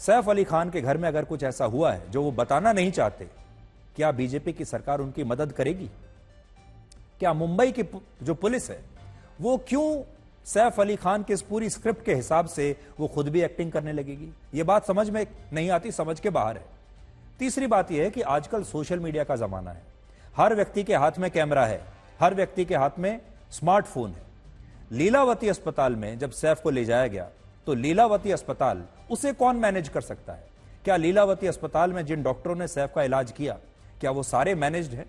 सैफ अली खान के घर में अगर कुछ ऐसा हुआ है जो वो बताना नहीं चाहते, क्या बीजेपी की सरकार उनकी मदद करेगी? क्या मुंबई की जो पुलिस है वो क्यों सैफ अली खान के इस पूरी स्क्रिप्ट के हिसाब से वो खुद भी एक्टिंग करने लगेगी? ये बात समझ में नहीं आती, समझ के बाहर है। तीसरी बात यह है कि आजकल सोशल मीडिया का जमाना है, हर व्यक्ति के हाथ में कैमरा है, हर व्यक्ति के हाथ में स्मार्टफोन है। लीलावती अस्पताल में जब सैफ को ले जाया गया तो लीलावती अस्पताल, उसे कौन मैनेज कर सकता है? क्या लीलावती अस्पताल में जिन डॉक्टरों ने सैफ का इलाज किया, क्या वो सारे मैनेज्ड हैं?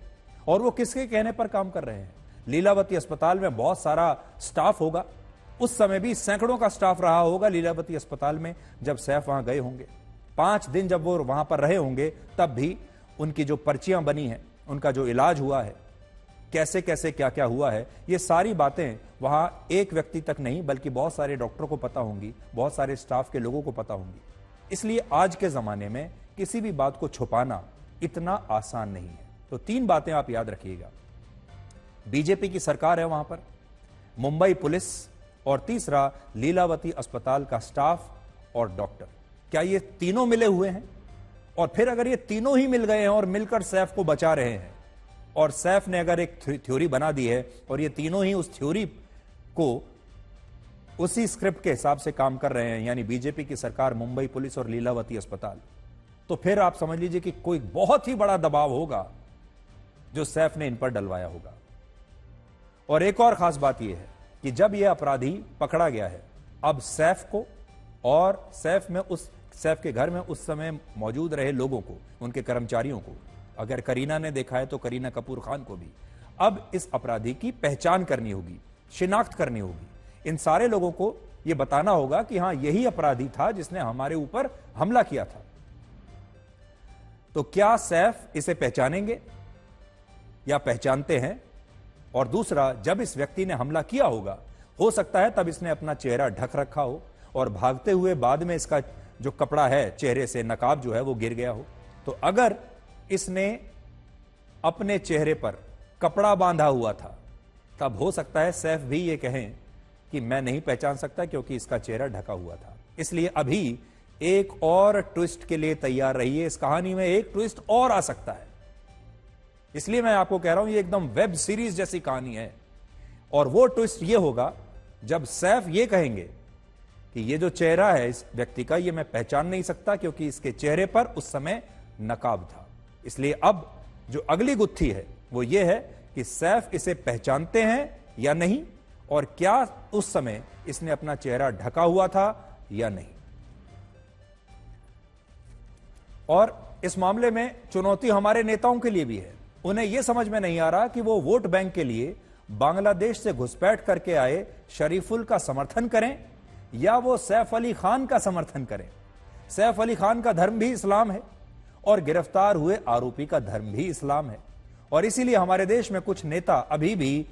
और वो किसके कहने पर काम कर रहे हैं? लीलावती अस्पताल में बहुत सारा स्टाफ होगा, उस समय भी सैकड़ों का स्टाफ रहा होगा लीलावती अस्पताल में जब सैफ वहां गए होंगे। 5 दिन जब वो वहां पर रहे होंगे तब भी उनकी जो पर्चियां बनी हैं, उनका जो इलाज हुआ है, कैसे कैसे क्या क्या हुआ है, ये सारी बातें वहां एक व्यक्ति तक नहीं बल्कि बहुत सारे डॉक्टरों को पता होंगी, बहुत सारे स्टाफ के लोगों को पता होंगी। इसलिए आज के जमाने में किसी भी बात को छुपाना इतना आसान नहीं है। तो 3 बातें आप याद रखिएगा, बीजेपी की सरकार है वहां पर, मुंबई पुलिस, और तीसरा लीलावती अस्पताल का स्टाफ और डॉक्टर। क्या ये तीनों मिले हुए हैं? और फिर अगर ये तीनों ही मिल गए हैं और मिलकर सैफ को बचा रहे हैं, और सैफ ने अगर एक थ्योरी बना दी है और ये तीनों ही उस थ्योरी को उसी स्क्रिप्ट के हिसाब से काम कर रहे हैं, यानी बीजेपी की सरकार, मुंबई पुलिस और लीलावती अस्पताल, तो फिर आप समझ लीजिए कि कोई बहुत ही बड़ा दबाव होगा जो सैफ ने इन पर डलवाया होगा। और एक और खास बात यह है कि जब यह अपराधी पकड़ा गया है, अब सैफ को और सैफ के घर में उस समय मौजूद रहे लोगों को, उनके कर्मचारियों को, अगर करीना ने देखा है तो करीना कपूर खान को भी, अब इस अपराधी की पहचान करनी होगी, शिनाख्त करनी होगी। इन सारे लोगों को यह बताना होगा कि हां, यही अपराधी था जिसने हमारे ऊपर हमला किया था। तो क्या सैफ इसे पहचानेंगे या पहचानते हैं? और दूसरा, जब इस व्यक्ति ने हमला किया होगा, हो सकता है तब इसने अपना चेहरा ढक रखा हो और भागते हुए बाद में इसका जो कपड़ा है चेहरे से, नकाब जो है वो गिर गया हो। तो अगर इसने अपने चेहरे पर कपड़ा बांधा हुआ था, तब हो सकता है सैफ भी ये कहें कि मैं नहीं पहचान सकता क्योंकि इसका चेहरा ढका हुआ था। इसलिए अभी एक और ट्विस्ट के लिए तैयार रहिए, इस कहानी में एक ट्विस्ट और आ सकता है। इसलिए मैं आपको कह रहा हूं ये एकदम वेब सीरीज जैसी कहानी है। और वो ट्विस्ट ये होगा जब सैफ ये कहेंगे कि ये जो चेहरा है इस व्यक्ति का, ये मैं पहचान नहीं सकता क्योंकि इसके चेहरे पर उस समय नकाब था। इसलिए अब जो अगली गुत्थी है वो ये है कि सैफ इसे पहचानते हैं या नहीं, और क्या उस समय इसने अपना चेहरा ढका हुआ था या नहीं। और इस मामले में चुनौती हमारे नेताओं के लिए भी है। उन्हें यह समझ में नहीं आ रहा कि वो वोट बैंक के लिए बांग्लादेश से घुसपैठ करके आए शरीफुल का समर्थन करें या वो सैफ अली खान का समर्थन करें। सैफ अली खान का धर्म भी इस्लाम है और गिरफ्तार हुए आरोपी का धर्म भी इस्लाम है। और इसीलिए हमारे देश में कुछ नेता अभी भी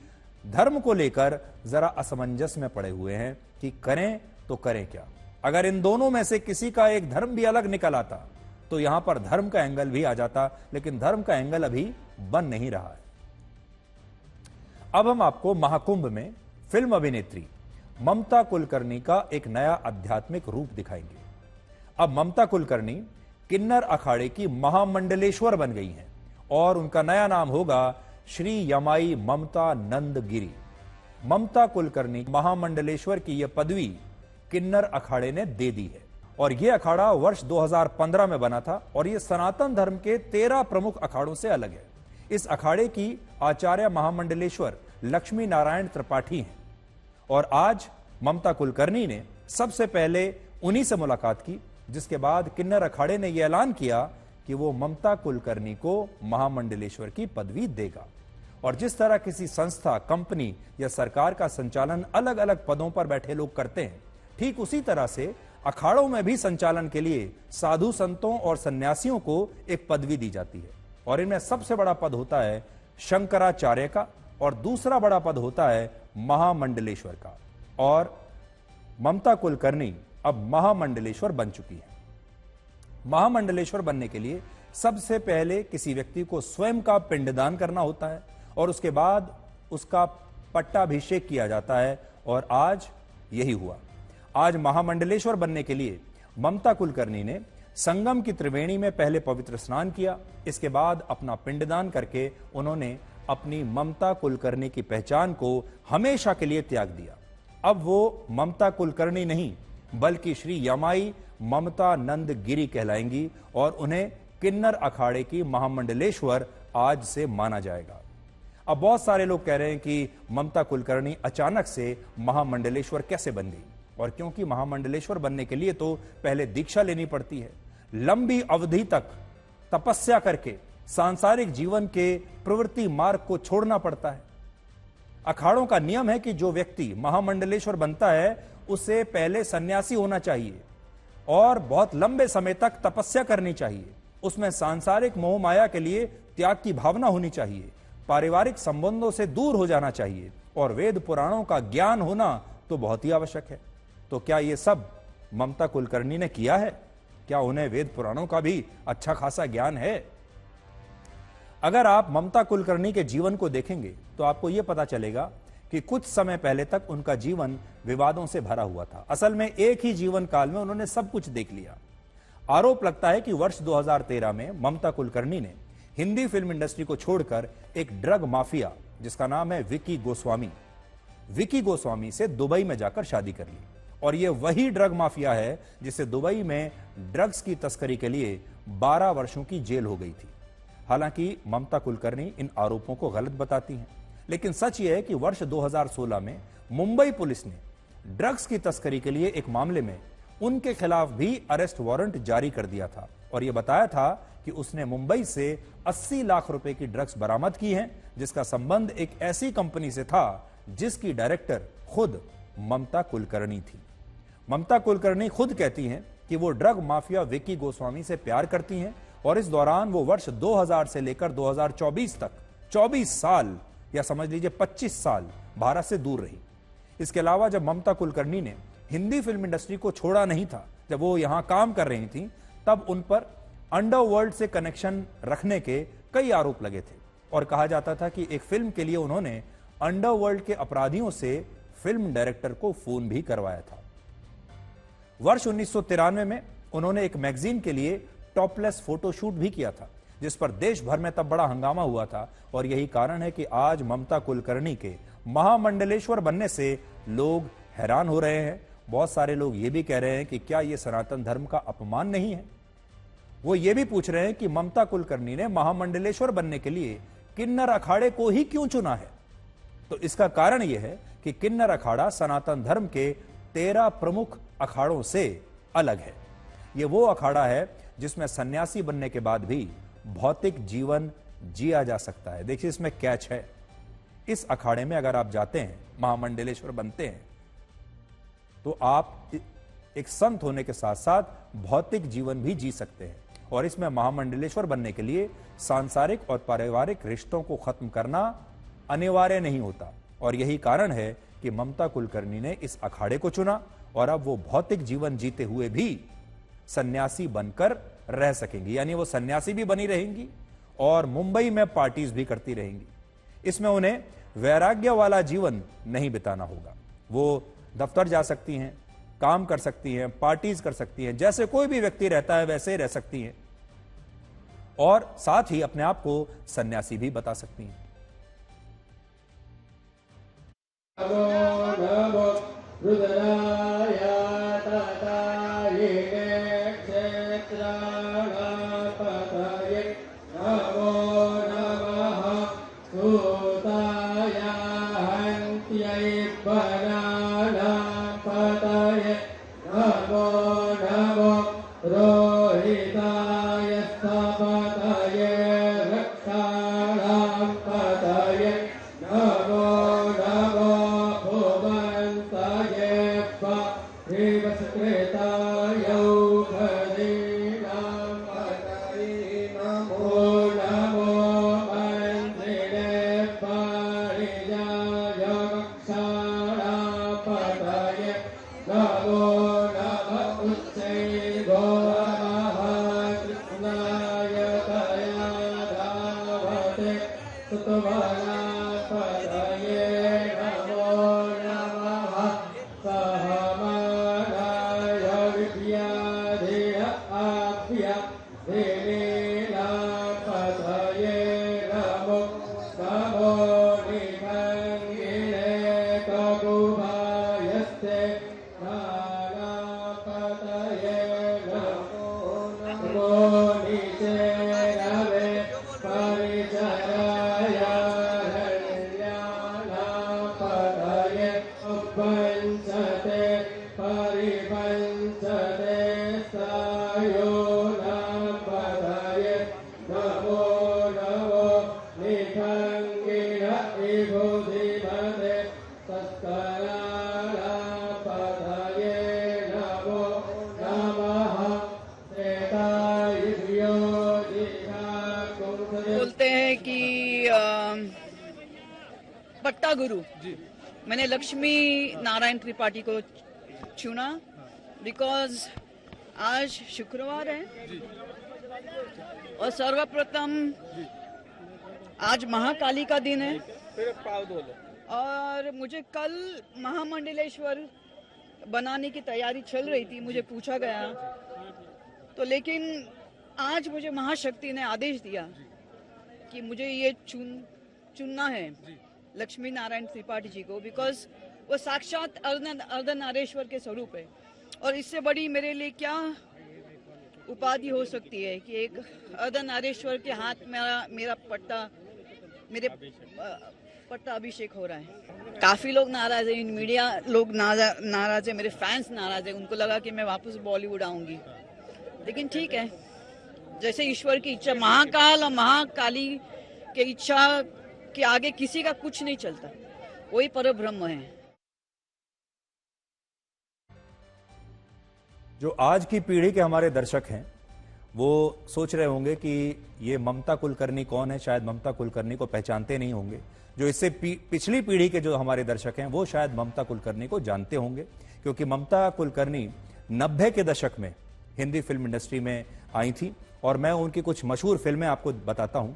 धर्म को लेकर जरा असमंजस में पड़े हुए हैं कि करें तो करें क्या। अगर इन दोनों में से किसी का एक धर्म भी अलग निकल आता तो यहां पर धर्म का एंगल भी आ जाता, लेकिन धर्म का एंगल अभी बन नहीं रहा है। अब हम आपको महाकुंभ में फिल्म अभिनेत्री ममता कुलकर्णी का एक नया आध्यात्मिक रूप दिखाएंगे। अब ममता कुलकर्णी किन्नर अखाड़े की महामंडलेश्वर बन गई हैं और उनका नया नाम होगा श्री यमाई ममता नंदगिरी। ममता कुलकर्णी महामंडलेश्वर की यह पदवी किन्नर अखाड़े ने दे दी है और यह अखाड़ा वर्ष 2015 में बना था और यह सनातन धर्म के 13 प्रमुख अखाड़ों से अलग है। इस अखाड़े की आचार्य महामंडलेश्वर लक्ष्मी नारायण त्रिपाठी हैं और आज ममता कुलकर्णी ने सबसे पहले उन्हीं से मुलाकात की, जिसके बाद किन्नर अखाड़े ने यह ऐलान किया कि वो ममता कुलकर्णी को महामंडलेश्वर की पदवी देगा। और जिस तरह किसी संस्था, कंपनी या सरकार का संचालन अलग अलग पदों पर बैठे लोग करते हैं, ठीक उसी तरह से अखाड़ों में भी संचालन के लिए साधु संतों और सन्यासियों को एक पदवी दी जाती है और इनमें सबसे बड़ा पद होता है शंकराचार्य का और दूसरा बड़ा पद होता है महामंडलेश्वर का। और ममता कुलकर्णी अब महामंडलेश्वर बन चुकी है। महामंडलेश्वर बनने के लिए सबसे पहले किसी व्यक्ति को स्वयं का पिंडदान करना होता है और उसके बाद उसका पट्टाभिषेक किया जाता है और आज यही हुआ। आज महामंडलेश्वर बनने के लिए ममता कुलकर्णी ने संगम की त्रिवेणी में पहले पवित्र स्नान किया, इसके बाद अपना पिंडदान करके उन्होंने अपनी ममता कुलकर्णी की पहचान को हमेशा के लिए त्याग दिया। अब वो ममता कुलकर्णी नहीं बल्कि श्री यमाई ममता नंद गिरी कहलाएंगी और उन्हें किन्नर अखाड़े की महामंडलेश्वर आज से माना जाएगा। अब बहुत सारे लोग कह रहे हैं कि ममता कुलकर्णी अचानक से महामंडलेश्वर कैसे बन गई, और क्योंकि महामंडलेश्वर बनने के लिए तो पहले दीक्षा लेनी पड़ती है, लंबी अवधि तक तपस्या करके सांसारिक जीवन के प्रवृत्ति मार्ग को छोड़ना पड़ता है। अखाड़ों का नियम है कि जो व्यक्ति महामंडलेश्वर बनता है उसे पहले सन्यासी होना चाहिए और बहुत लंबे समय तक तपस्या करनी चाहिए। उसमें सांसारिक मोह माया के लिए त्याग की भावना होनी चाहिए, पारिवारिक संबंधों से दूर हो जाना चाहिए और वेद पुराणों का ज्ञान होना तो बहुत ही आवश्यक है। तो क्या ये सब ममता कुलकर्णी ने किया है? क्या उन्हें वेद पुराणों का भी अच्छा खासा ज्ञान है? अगर आप ममता कुलकर्णी के जीवन को देखेंगे तो आपको यह पता चलेगा कि कुछ समय पहले तक उनका जीवन विवादों से भरा हुआ था। असल में एक ही जीवन काल में उन्होंने सब कुछ देख लिया। आरोप लगता है कि वर्ष 2013 में ममता कुलकर्णी ने हिंदी फिल्म इंडस्ट्री को छोड़कर एक ड्रग माफिया जिसका नाम है विकी गोस्वामी से दुबई में जाकर शादी कर ली और यह वही ड्रग माफिया है जिसे दुबई में ड्रग्स की तस्करी के लिए 12 वर्षों की जेल हो गई थी। हालांकि ममता कुलकर्णी इन आरोपों को गलत बताती हैं, लेकिन सच यह है कि वर्ष 2016 में मुंबई पुलिस ने ड्रग्स की तस्करी के लिए एक मामले में उनके खिलाफ भी अरेस्ट वारंट जारी कर दिया था और यह बताया था कि उसने मुंबई से 80 लाख रुपए की ड्रग्स बरामद की हैं, जिसका संबंध एक ऐसी कंपनी से था जिसकी डायरेक्टर खुद ममता कुलकर्णी थी। ममता कुलकर्णी खुद कहती हैं कि वो ड्रग माफिया विकी गोस्वामी से प्यार करती हैं और इस दौरान वो वर्ष 2000 से लेकर 2024 तक 24 साल या समझ लीजिए 25 साल भारत से दूर रही। इसके अलावा जब ममता कुलकर्णी ने हिंदी फिल्म इंडस्ट्री को छोड़ा नहीं था, जब वो यहां काम कर रही थी, तब उन पर अंडरवर्ल्ड से कनेक्शन रखने के कई आरोप लगे थे और कहा जाता था कि एक फिल्म के लिए उन्होंने अंडरवर्ल्ड के अपराधियों से फिल्म डायरेक्टर को फोन भी करवाया था। वर्ष 1993 में उन्होंने एक मैगजीन के लिए टॉपलेस फोटोशूट भी किया था, जिस पर देश भर में तब बड़ा हंगामा हुआ था और यही कारण है कि आज ममता कुलकर्णी के महामंडलेश्वर बनने से लोग हैरान हो रहे हैं। बहुत सारे लोग ये भी कह रहे हैं कि क्या यह सनातन धर्म का अपमान नहीं है। वो ये भी पूछ रहे हैं कि ममता कुलकर्णी ने महामंडलेश्वर बनने के लिए किन्नर अखाड़े को ही क्यों चुना है। तो इसका कारण यह है कि किन्नर अखाड़ा सनातन धर्म के 13 प्रमुख अखाड़ों से अलग है। यह वो अखाड़ा है जिसमें सन्यासी बनने के बाद भी भौतिक जीवन जिया जा सकता है। देखिए इसमें कैच है, इस अखाड़े में अगर आप जाते हैं, महामंडलेश्वर बनते हैं, तो आप एक संत होने के साथ साथ भौतिक जीवन भी जी सकते हैं और इसमें महामंडलेश्वर बनने के लिए सांसारिक और पारिवारिक रिश्तों को खत्म करना अनिवार्य नहीं होता और यही कारण है कि ममता कुलकर्णी ने इस अखाड़े को चुना और अब वो भौतिक जीवन जीते हुए भी सन्यासी बनकर रह सकेंगी, यानी वो सन्यासी भी बनी रहेंगी और मुंबई में पार्टीज भी करती रहेंगी। इसमें उन्हें वैराग्य वाला जीवन नहीं बिताना होगा। वो दफ्तर जा सकती हैं, काम कर सकती हैं, पार्टीज कर सकती हैं, जैसे कोई भी व्यक्ति रहता है वैसे ही रह सकती हैं और साथ ही अपने आप को सन्यासी भी बता सकती हैं। Kreta पट्टा गुरु मैंने लक्ष्मी नारायण त्रिपाठी को चुना बिकॉज आज शुक्रवार है और सर्वप्रथम आज महाकाली का दिन है और मुझे कल महामंडलेश्वर बनाने की तैयारी चल रही थी, मुझे पूछा गया तो, लेकिन आज मुझे महाशक्ति ने आदेश दिया कि मुझे ये चुनना है लक्ष्मी नारायण त्रिपाठी जी को, बिकॉज वो साक्षात अर्धनारेश्वर के स्वरूप है। और इससे बड़ी मेरे लिए क्या उपाधि हो सकती है कि एक अर्धनारेश्वर के हाथ में मेरा पट्टा अभिषेक हो रहा है। काफी लोग नाराज है, मीडिया लोग नाराज है, मेरे फैंस नाराज है, उनको लगा कि मैं वापस बॉलीवुड आऊंगी, लेकिन ठीक है, जैसे ईश्वर की इच्छा। महाकाल और महाकाली के इच्छा के आगे किसी का कुछ नहीं चलता, वही परब्रह्म है। जो आज की पीढ़ी के हमारे दर्शक हैं वो सोच रहे होंगे कि ये ममता कुलकर्णी कौन है, शायद ममता कुलकर्णी को पहचानते नहीं होंगे। जो इससे पिछली पीढ़ी के जो हमारे दर्शक हैं वो शायद ममता कुलकर्णी को जानते होंगे, क्योंकि ममता कुलकर्णी 90 के दशक में हिंदी फिल्म इंडस्ट्री में आई थी। और मैं उनकी कुछ मशहूर फिल्में आपको बताता हूं।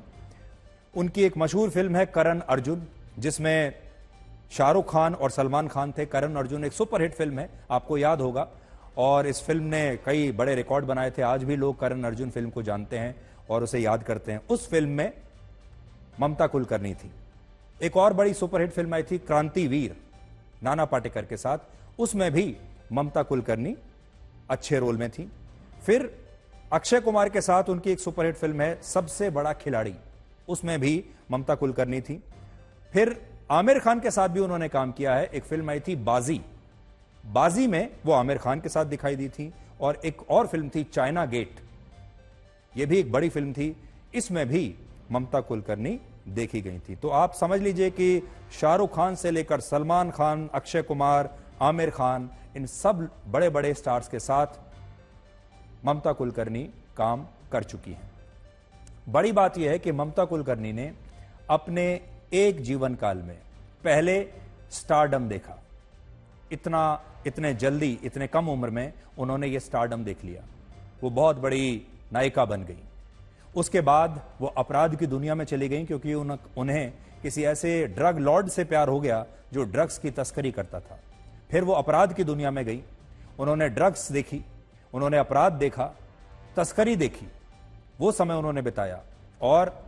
उनकी एक मशहूर फिल्म है करण अर्जुन, जिसमें शाहरुख खान और सलमान खान थे। करण अर्जुन एक सुपरहिट फिल्म है, आपको याद होगा, और इस फिल्म ने कई बड़े रिकॉर्ड बनाए थे। आज भी लोग करण अर्जुन फिल्म को जानते हैं और उसे याद करते हैं। उस फिल्म में ममता कुलकर्णी थी। एक और बड़ी सुपरहिट फिल्म आई थी क्रांतिवीर, नाना पाटेकर के साथ, उसमें भी ममता कुलकर्णी अच्छे रोल में थी। फिर अक्षय कुमार के साथ उनकी एक सुपरहिट फिल्म है सबसे बड़ा खिलाड़ी, उसमें भी ममता कुलकर्णी थी। फिर आमिर खान के साथ भी उन्होंने काम किया है। एक फिल्म आई थी बाजी, बाजी में वो आमिर खान के साथ दिखाई दी थी। और एक और फिल्म थी चाइना गेट, ये भी एक बड़ी फिल्म थी, इसमें भी ममता कुलकर्णी देखी गई थी। तो आप समझ लीजिए कि शाहरुख खान से लेकर सलमान खान, अक्षय कुमार, आमिर खान, इन सब बड़े बड़े स्टार्स के साथ ममता कुलकर्णी काम कर चुकी हैं। बड़ी बात यह है कि ममता कुलकर्णी ने अपने एक जीवन काल में पहले स्टारडम देखा। इतने जल्दी, इतने कम उम्र में उन्होंने ये स्टारडम देख लिया। वो बहुत बड़ी नायिका बन गई। उसके बाद वो अपराध की दुनिया में चली गई, क्योंकि उन्हें किसी ऐसे ड्रग लॉर्ड से प्यार हो गया जो ड्रग्स की तस्करी करता था। फिर वो अपराध की दुनिया में गई। उन्होंने ड्रग्स देखी, उन्होंने अपराध देखा, तस्करी देखी, वो समय उन्होंने बिताया। और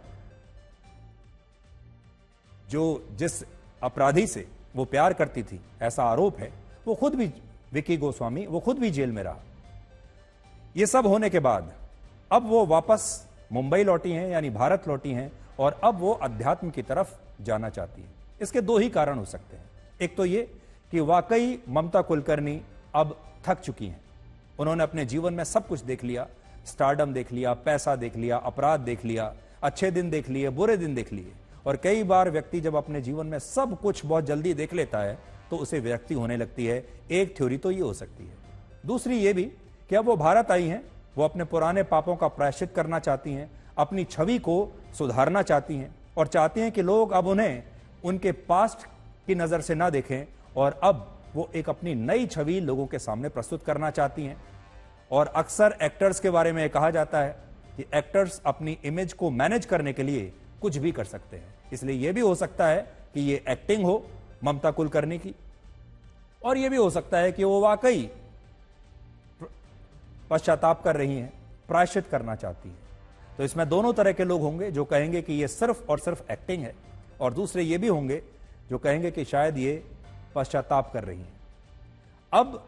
जिस अपराधी से वो प्यार करती थी, ऐसा आरोप है, वो खुद भी, विकी गोस्वामी, वो खुद भी जेल में रहा। ये सब होने के बाद अब वो वापस मुंबई लौटी हैं, यानी भारत लौटी हैं, और अब वो अध्यात्म की तरफ जाना चाहती हैं। इसके दो ही कारण हो सकते हैं। एक तो ये कि वाकई ममता कुलकर्णी अब थक चुकी हैं। उन्होंने अपने जीवन में सब कुछ देख लिया, स्टारडम देख लिया, पैसा देख लिया, अपराध देख लिया, अच्छे दिन देख लिए, बुरे दिन देख लिए। और कई बार व्यक्ति जब अपने जीवन में सब कुछ बहुत जल्दी देख लेता है तो उसे विरक्ति होने लगती है। एक थ्योरी तो ये हो सकती है। दूसरी ये भी कि अब वो भारत आई हैं, वो अपने पुराने पापों का प्रायश्चित करना चाहती हैं, अपनी छवि को सुधारना चाहती हैं, और चाहती हैं कि लोग अब उन्हें उनके पास्ट की नजर से ना देखें, और अब वो एक अपनी नई छवि लोगों के सामने प्रस्तुत करना चाहती हैं। और अक्सर एक्टर्स के बारे में कहा जाता है कि एक्टर्स अपनी इमेज को मैनेज करने के लिए कुछ भी कर सकते हैं। इसलिए यह भी हो सकता है कि ये एक्टिंग हो ममता कुलकर्णी की, और यह भी हो सकता है कि वो वाकई पश्चाताप कर रही हैं, प्रायश्चित करना चाहती हैं। तो इसमें दोनों तरह के लोग होंगे जो कहेंगे कि ये सिर्फ और सिर्फ एक्टिंग है, और दूसरे ये भी होंगे जो कहेंगे कि शायद ये पश्चाताप कर रही हैं। अब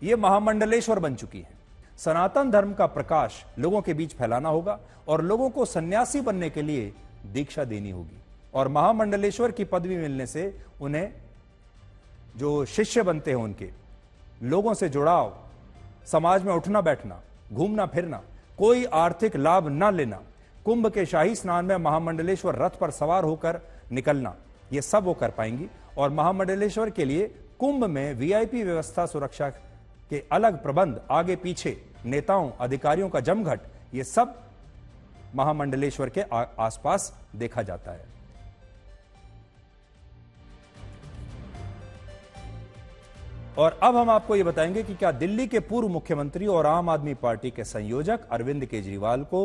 ये महामंडलेश्वर बन चुकी है। सनातन धर्म का प्रकाश लोगों के बीच फैलाना होगा, और लोगों को सन्यासी बनने के लिए दीक्षा देनी होगी। और महामंडलेश्वर की पदवी मिलने से उन्हें, जो शिष्य बनते हैं उनके, लोगों से जुड़ाव, समाज में उठना बैठना, घूमना फिरना, कोई आर्थिक लाभ न लेना, कुंभ के शाही स्नान में महामंडलेश्वर रथ पर सवार होकर निकलना, ये सब वो कर पाएंगी। और महामंडलेश्वर के लिए कुंभ में वीआईपी व्यवस्था, सुरक्षा के अलग प्रबंध, आगे पीछे नेताओं अधिकारियों का जमघट, ये सब महामंडलेश्वर के आसपास देखा जाता है। और अब हम आपको यह बताएंगे कि क्या दिल्ली के पूर्व मुख्यमंत्री और आम आदमी पार्टी के संयोजक अरविंद केजरीवाल को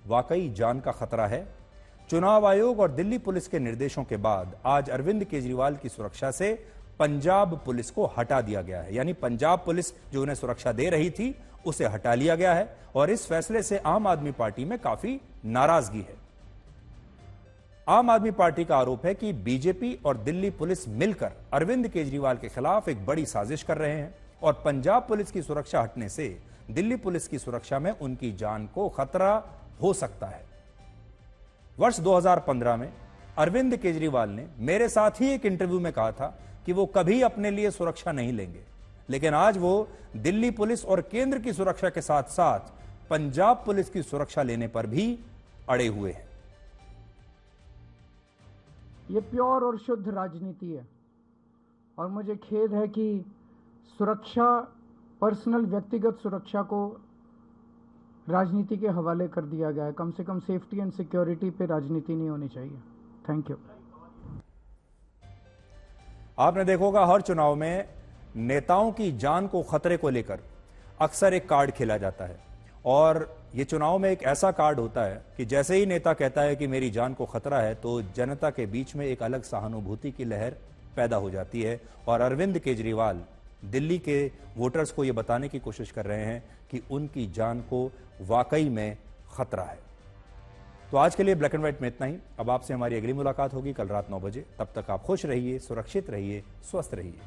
वाकई जान का खतरा है। चुनाव आयोग और दिल्ली पुलिस के निर्देशों के बाद आज अरविंद केजरीवाल की सुरक्षा से पंजाब पुलिस को हटा दिया गया है। यानी पंजाब पुलिस जो उन्हें सुरक्षा दे रही थी उसे हटा लिया गया है और इस फैसले से आम आदमी पार्टी में काफी नाराजगी है। आम आदमी पार्टी का आरोप है कि बीजेपी और दिल्ली पुलिस मिलकर अरविंद केजरीवाल के खिलाफ एक बड़ी साजिश कर रहे हैं और पंजाब पुलिस की सुरक्षा हटने से दिल्ली पुलिस की सुरक्षा में उनकी जान को खतरा हो सकता है। वर्ष 2015 में अरविंद केजरीवाल ने मेरे साथ ही एक इंटरव्यू में कहा था कि वो कभी अपने लिए सुरक्षा नहीं लेंगे, लेकिन आज वो दिल्ली पुलिस और केंद्र की सुरक्षा के साथ साथ पंजाब पुलिस की सुरक्षा लेने पर भी अड़े हुए हैं। ये प्योर और शुद्ध राजनीति है और मुझे खेद है कि सुरक्षा, पर्सनल व्यक्तिगत सुरक्षा को राजनीति के हवाले कर दिया गया है। कम से कम सेफ्टी एंड सिक्योरिटी पे राजनीति नहीं होनी चाहिए। Thank you. आपने देखा होगा हर चुनाव में नेताओं की जान को खतरे को लेकर अक्सर एक कार्ड खेला जाता है और ये चुनाव में एक ऐसा कार्ड होता है कि जैसे ही नेता कहता है कि मेरी जान को खतरा है तो जनता के बीच में एक अलग सहानुभूति की लहर पैदा हो जाती है और अरविंद केजरीवाल दिल्ली के वोटर्स को यह बताने की कोशिश कर रहे हैं कि उनकी जान को वाकई में खतरा है। तो आज के लिए ब्लैक एंड व्हाइट में इतना ही। अब आपसे हमारी अगली मुलाकात होगी कल रात 9 बजे। तब तक आप खुश रहिए, सुरक्षित रहिए, स्वस्थ रहिए।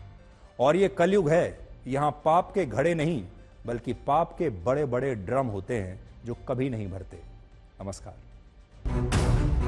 और ये कलयुग है, यहां पाप के घड़े नहीं बल्कि पाप के बड़े बड़े ड्रम होते हैं जो कभी नहीं भरते। नमस्कार।